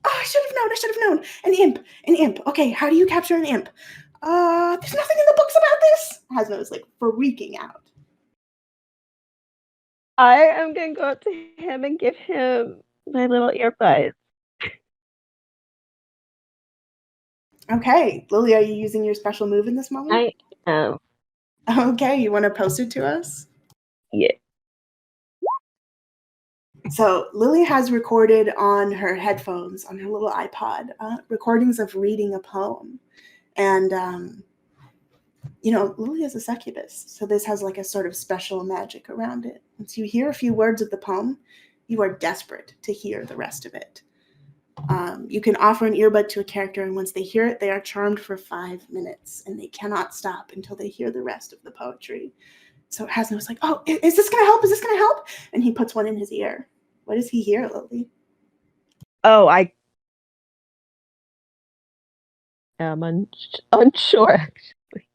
Speaker 1: Oh, I should have known. An imp. Okay, how do you capture an imp? There's nothing in the books about this. Hasno is like freaking out.
Speaker 2: I am going to go up to him and give him my little earbuds.
Speaker 1: Okay, Lily, are you using your special move in this moment?
Speaker 2: I am.
Speaker 1: Okay, you want to post it to us?
Speaker 2: Yeah.
Speaker 1: So Lily has recorded on her headphones, on her little iPod, recordings of reading a poem. And, you know, Lily is a succubus, so this has like a sort of special magic around it. Once you hear a few words of the poem, you are desperate to hear the rest of it. You can offer an earbud to a character, and once they hear it, they are charmed for 5 minutes, and they cannot stop until they hear the rest of the poetry. So Hasno's like, oh, is this going to help? Is this going to help? And he puts one in his ear. What does he hear, Lily?
Speaker 2: Oh, I am unsure, actually.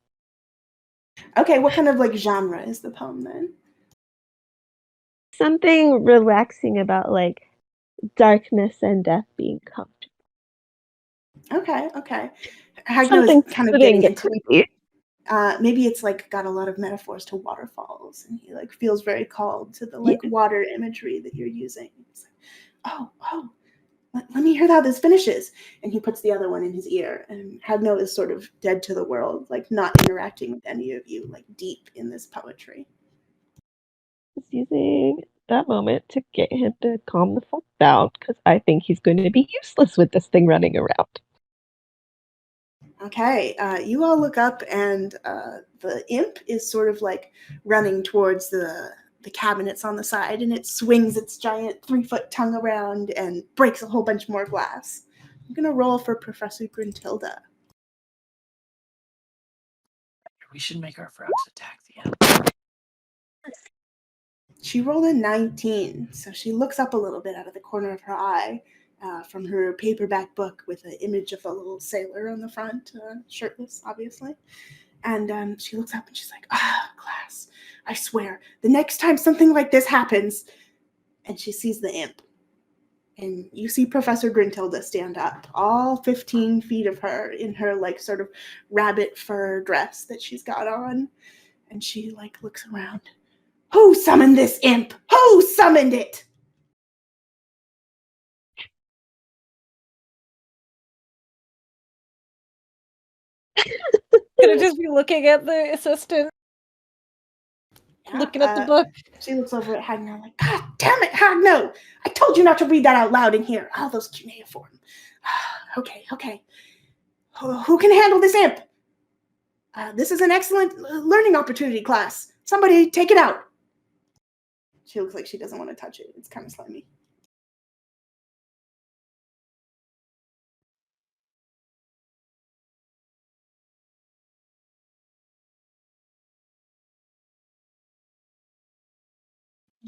Speaker 1: Okay, what kind of like genre is the poem then?
Speaker 2: Something relaxing about like darkness and death being comfortable.
Speaker 1: Okay. Hagno
Speaker 2: Something
Speaker 1: is kind of getting into
Speaker 2: creepy.
Speaker 1: maybe it's like got a lot of metaphors to waterfalls, and he like feels very called to the like water imagery that you're using. It's like, oh, let me hear how this finishes. And he puts the other one in his ear, and Hagno is sort of dead to the world, like not interacting with any of you, like deep in this poetry.
Speaker 2: Just using that moment to get him to calm the fuck down, because I think he's going to be useless with this thing running around.
Speaker 1: Okay, you all look up, and the imp is sort of like running towards the cabinets on the side, and it swings its giant 3-foot tongue around and breaks a whole bunch more glass. I'm gonna roll for Professor Gruntilda.
Speaker 3: We should make our frogs attack the imp.
Speaker 1: She rolled a 19, so she looks up a little bit out of the corner of her eye from her paperback book with an image of a little sailor on the front, shirtless, obviously. And she looks up and she's like, class, I swear, the next time something like this happens. And she sees the imp. And you see Professor Gruntilda stand up, all 15 feet of her in her like sort of rabbit fur dress that she's got on. And she like looks around. Who summoned this imp? Who summoned it?
Speaker 4: Gonna just be looking at the assistant, looking at the book.
Speaker 1: She looks over at Hagno like, God damn it, Hagno! I told you not to read that out loud in here. All those cuneiform. Okay. Who can handle this imp? This is an excellent learning opportunity, class. Somebody take it out. She looks like she doesn't want to touch it. It's kind of slimy.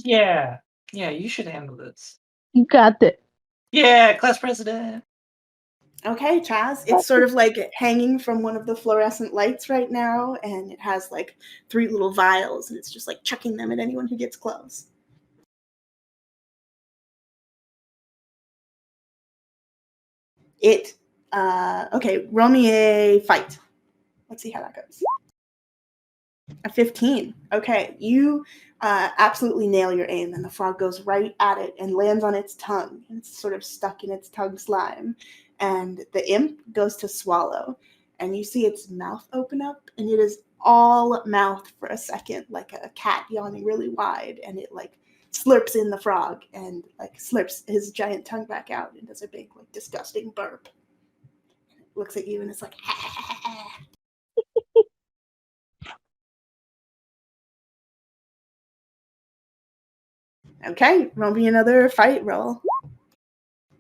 Speaker 3: Yeah, you should handle this.
Speaker 2: You got it.
Speaker 3: Yeah, class president.
Speaker 1: Okay, Chaz. It's sort of like hanging from one of the fluorescent lights right now, and it has like 3 little vials, and it's just like chucking them at anyone who gets close. Okay, roll me a fight. Let's see how that goes. A 15. Okay, you absolutely nail your aim, and the frog goes right at it and lands on its tongue. It's sort of stuck in its tongue slime. And the imp goes to swallow, and you see its mouth open up, and it is all mouth for a second, like a cat yawning really wide, and it like slurps in the frog and like slurps his giant tongue back out and does a big like disgusting burp. It looks at you and it's like, okay, roll me another fight roll.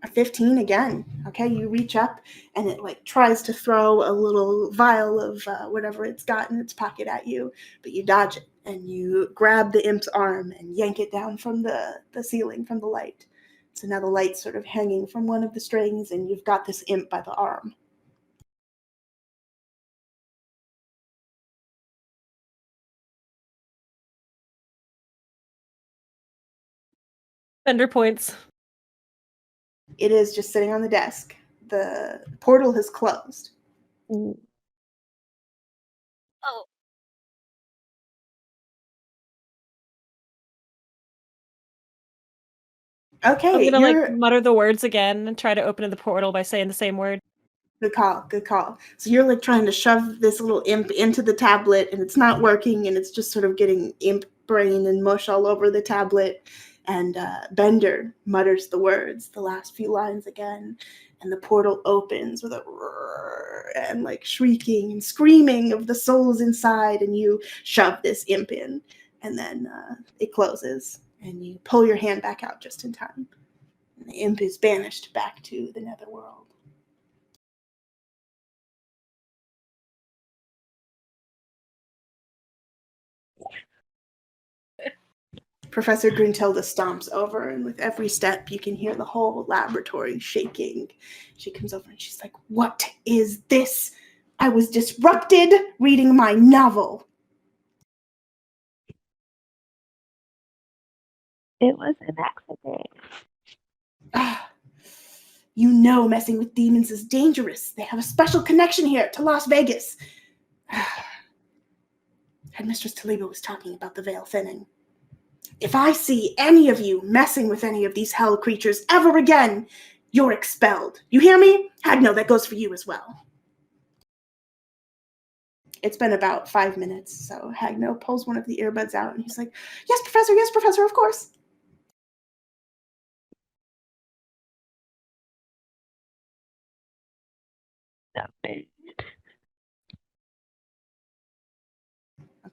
Speaker 1: A 15 again. Okay, you reach up and it like tries to throw a little vial of whatever it's got in its pocket at you, but you dodge it and you grab the imp's arm and yank it down from the ceiling, from the light. So now the light's sort of hanging from one of the strings and you've got this imp by the arm.
Speaker 4: Fender points.
Speaker 1: It is just sitting on the desk. The portal has closed.
Speaker 2: Mm.
Speaker 6: Oh,
Speaker 1: Okay,
Speaker 4: I'm gonna like mutter the words again and try to open the portal by saying the same word.
Speaker 1: Good call. So you're like trying to shove this little imp into the tablet and it's not working and it's just sort of getting imp brain and mush all over the tablet. And Bender mutters the words, the last few lines again, and the portal opens with a roar and like shrieking and screaming of the souls inside, and you shove this imp in, and then it closes, and you pull your hand back out just in time. And the imp is banished back to the netherworld. Professor Gruntilda stomps over, and with every step, you can hear the whole laboratory shaking. She comes over and she's like, "What is this? I was disrupted reading my novel."
Speaker 2: It was an accident.
Speaker 1: You know messing with demons is dangerous. They have a special connection here to Las Vegas. Headmistress Taliba was talking about the veil thinning. If I see any of you messing with any of these hell creatures ever again, you're expelled. You hear me? Hagno, that goes for you as well. It's been about 5 minutes, so Hagno pulls one of the earbuds out and he's like, yes, Professor, of course.
Speaker 2: No.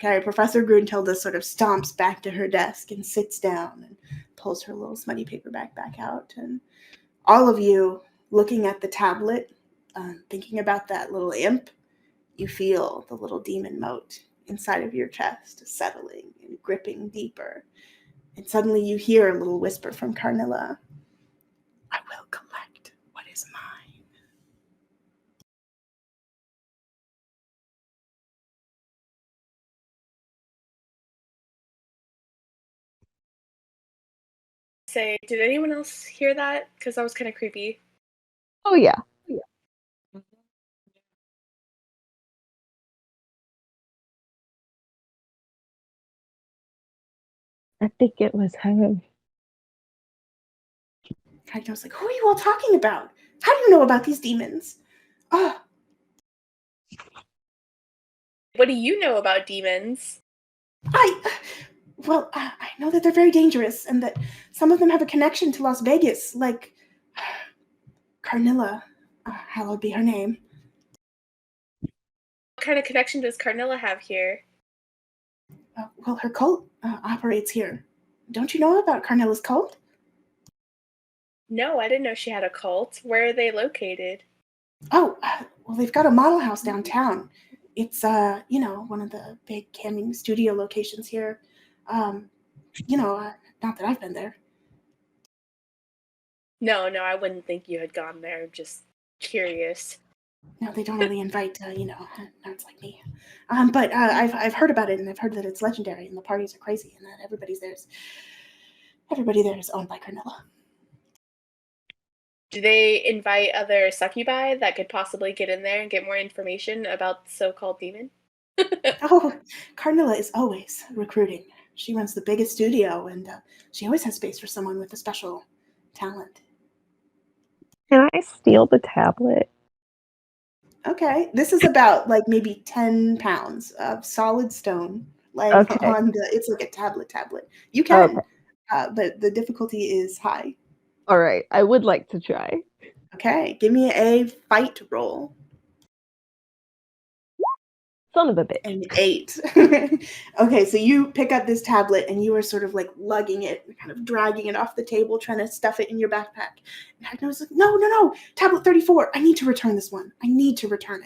Speaker 1: Okay, Professor Gruntilda sort of stomps back to her desk and sits down and pulls her little smutty paperback back out. And all of you looking at the tablet, thinking about that little imp, you feel the little demon moat inside of your chest settling and gripping deeper. And suddenly you hear a little whisper from Carnilla. I will collect what is mine.
Speaker 5: Say, did anyone else hear that? Because that was kind of creepy.
Speaker 2: Oh yeah. I think it was her.
Speaker 1: Cagno's like, who are you all talking about? How do you know about these demons? Ah,
Speaker 5: What do you know about demons?
Speaker 1: I know that they're very dangerous and that some of them have a connection to Las Vegas, like Carnilla, hallowed be her name.
Speaker 5: What kind of connection does Carnilla have here?
Speaker 1: Well, her cult operates here. Don't you know about Carnilla's cult?
Speaker 5: No, I didn't know she had a cult. Where are they located?
Speaker 1: Oh, well, they've got a model house downtown. It's, one of the big camming studio locations here. Um, not that I've been there.
Speaker 5: No, I wouldn't think you had gone there. I'm just curious.
Speaker 1: No, they don't really invite, nerds like me. But I've heard about it, and I've heard that it's legendary, and the parties are crazy, and that everybody there is owned by Carnilla.
Speaker 5: Do they invite other succubi that could possibly get in there and get more information about the so-called demon?
Speaker 1: Oh, Carnilla is always recruiting. She runs the biggest studio, and she always has space for someone with a special talent.
Speaker 2: Can I steal the tablet?
Speaker 1: Okay, this is about like maybe 10 pounds of solid stone, like
Speaker 2: Okay.
Speaker 1: it's like a tablet. You can,
Speaker 2: Okay.
Speaker 1: but the difficulty is high.
Speaker 2: All right. I would like to try.
Speaker 1: Okay, give me a fight roll.
Speaker 2: Son of a bitch.
Speaker 1: An 8. Okay, so you pick up this tablet and you are sort of like lugging it, kind of dragging it off the table, trying to stuff it in your backpack. And Hagno's like, no, tablet 34. I need to return this one. I need to return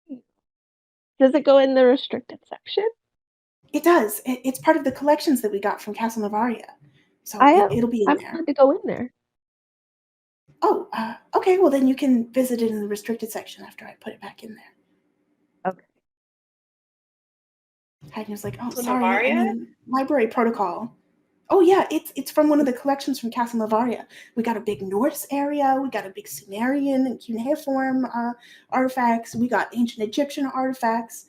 Speaker 1: it.
Speaker 2: Does it go in the restricted section?
Speaker 1: It does. It's part of the collections that we got from Castle Navaria. So it'll be in
Speaker 2: I'm
Speaker 1: there.
Speaker 2: glad to go in there.
Speaker 1: Oh, okay. Well, then you can visit it in the restricted section after I put it back in there.
Speaker 2: Okay.
Speaker 1: Hagner's like, oh,
Speaker 5: So
Speaker 1: sorry.
Speaker 5: Navaria?
Speaker 1: I mean, library protocol. Oh, yeah, it's from one of the collections from Castle Navaria. We got a big Norse area. We got a big Sumerian and cuneiform artifacts. We got ancient Egyptian artifacts.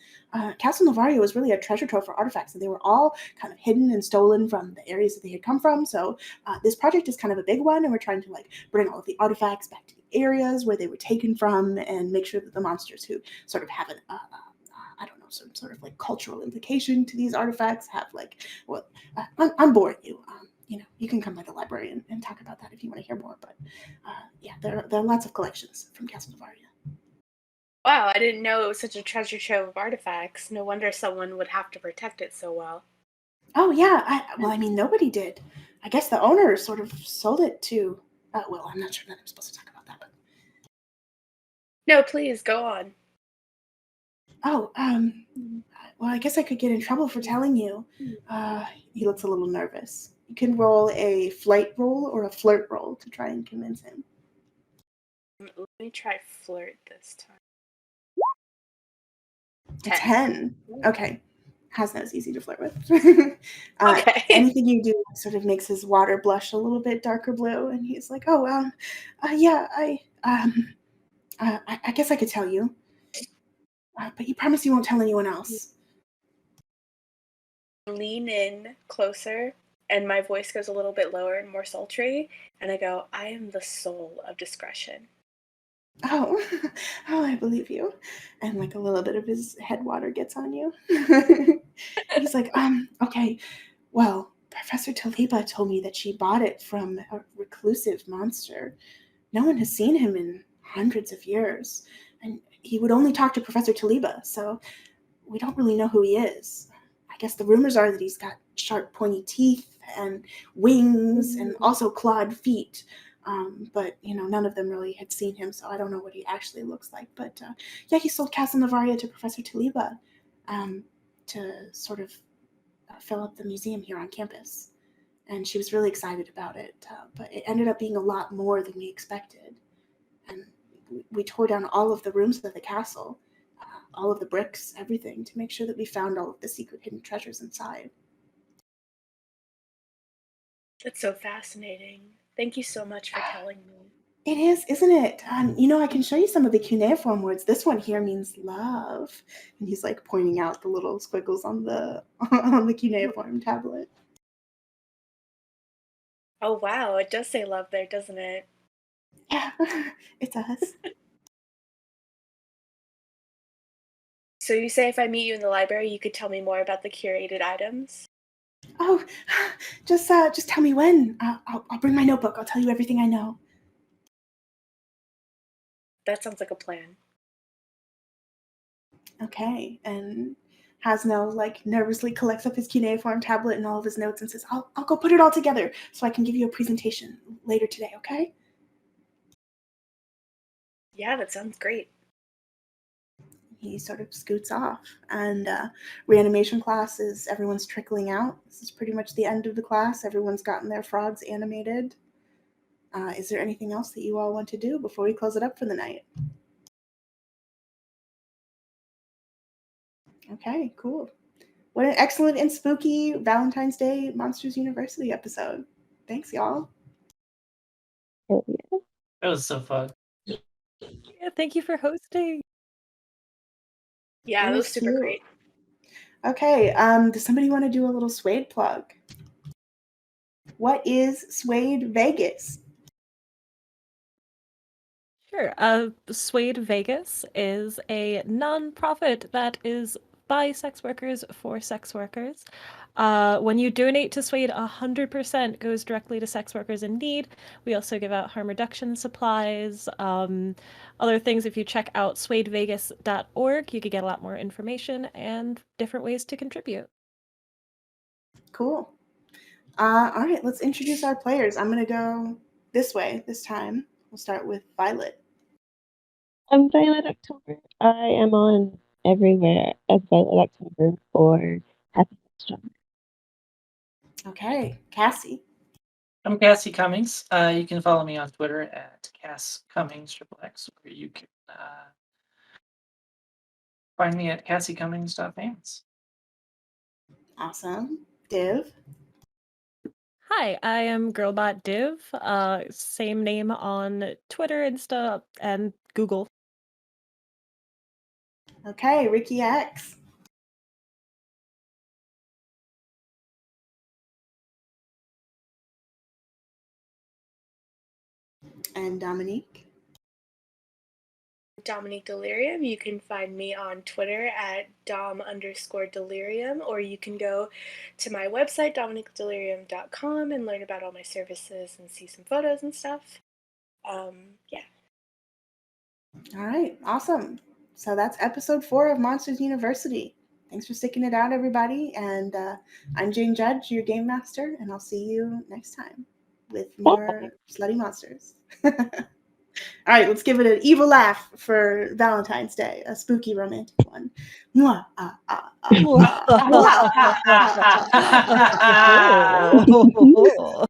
Speaker 1: Castle Navaria was really a treasure trove for artifacts, and they were all kind of hidden and stolen from the areas that they had come from. So this project is kind of a big one, and we're trying to like bring all of the artifacts back to the areas where they were taken from, and make sure that the monsters who sort of have an I don't know, some sort of like cultural implication to these artifacts have like, well, I'm boring you. You can come by the library and talk about that if you want to hear more. But yeah, there are lots of collections from Castle Navaria.
Speaker 5: Wow, I didn't know it was such a treasure trove of artifacts. No wonder someone would have to protect it so well.
Speaker 1: Oh yeah, I mean nobody did. I guess the owner sort of sold it to. Well, I'm not sure that I'm supposed to talk about that, but.
Speaker 5: No, please go on.
Speaker 1: Oh, well, I guess I could get in trouble for telling you. He looks a little nervous. You can roll a flight roll or a flirt roll to try and convince him.
Speaker 5: Let me try flirt this time.
Speaker 1: 10. Okay. Hasna is easy to flirt with.
Speaker 5: Okay.
Speaker 1: Anything you do sort of makes his water blush a little bit darker blue, and he's like, "Oh, yeah, I guess I could tell you, but you promise you won't tell anyone else."
Speaker 5: Lean in closer, and my voice goes a little bit lower and more sultry, and I go, I am the soul of discretion.
Speaker 1: Oh, I believe you. And like a little bit of his head water gets on you. He's like, okay, well, Professor Taliba told me that she bought it from a reclusive monster. No one has seen him in hundreds of years. And he would only talk to Professor Taliba, so we don't really know who he is. I guess the rumors are that he's got sharp, pointy teeth and wings and also clawed feet. But, none of them really had seen him, so I don't know what he actually looks like. But, yeah, he sold Castle Navaria to Professor Taliba to sort of fill up the museum here on campus. And she was really excited about it, but it ended up being a lot more than we expected. And we tore down all of the rooms of the castle, all of the bricks, everything, to make sure that we found all of the secret hidden treasures inside.
Speaker 5: That's so fascinating. Thank you so much for telling me.
Speaker 1: It is, isn't it? I can show you some of the cuneiform words. This one here means love, and he's like pointing out the little squiggles on the on the cuneiform tablet.
Speaker 5: Oh wow, it does say love there, doesn't it?
Speaker 1: Yeah, it does.
Speaker 5: So you say if I meet you in the library, you could tell me more about the curated items?
Speaker 1: Oh, just tell me when. I'll bring my notebook. I'll tell you everything I know.
Speaker 5: That sounds like a plan.
Speaker 1: Okay, and Hasno like nervously collects up his cuneiform tablet and all of his notes and says, I'll go put it all together so I can give you a presentation later today, okay?
Speaker 5: Yeah, that sounds great.
Speaker 1: He sort of scoots off, and reanimation class is everyone's trickling out. This is pretty much the end of the class. Everyone's gotten their frogs animated. Is there anything else that you all want to do before we close it up for the night? Okay, cool. What an excellent and spooky Valentine's Day Monsters University episode. Thanks, y'all.
Speaker 2: Oh, yeah.
Speaker 3: That was so fun.
Speaker 4: Yeah, thank you for hosting.
Speaker 5: Yeah,
Speaker 1: It
Speaker 5: that was
Speaker 1: was
Speaker 5: super
Speaker 1: cute.
Speaker 5: great.
Speaker 1: Okay, does somebody want to do a little Suede plug? What is Suede Vegas?
Speaker 4: Sure. Suede Vegas is a non-profit that is by sex workers for sex workers. When you donate to Suede, 100% goes directly to sex workers in need. We also give out harm reduction supplies, other things. If you check out suedevegas.org, you can get a lot more information and different ways to contribute.
Speaker 1: Cool. All right, let's introduce our players. I'm going to go this way this time. We'll start with Violet.
Speaker 2: I'm Violet October. I am on everywhere as Violet October for Happy Strong.
Speaker 1: Okay, Cassie.
Speaker 3: I'm Cassie Cummings. You can follow me on Twitter at Cass Cummings XXX, or you can find me at CassieCummings.fans.
Speaker 1: Awesome. Div.
Speaker 4: Hi, I am Girlbot Div. Same name on Twitter, Insta, and Google.
Speaker 1: Okay, Ricky X. And Dominique.
Speaker 5: Dominique Delirium. You can find me on Twitter at dom_delirium, or you can go to my website, dominiquedelirium.com, and learn about all my services and see some photos and stuff. Yeah.
Speaker 1: All right, awesome. So that's episode 4 of Monsters University. Thanks for sticking it out, everybody. And I'm Jane Judge, your game master, and I'll see you next time with more slutty monsters. All right, let's give it an evil laugh for Valentine's Day, a spooky romantic one. Mwah, ah, ah, ah, ah, mwah, ah, ah, ah, ah, ah.
Speaker 4: Oh.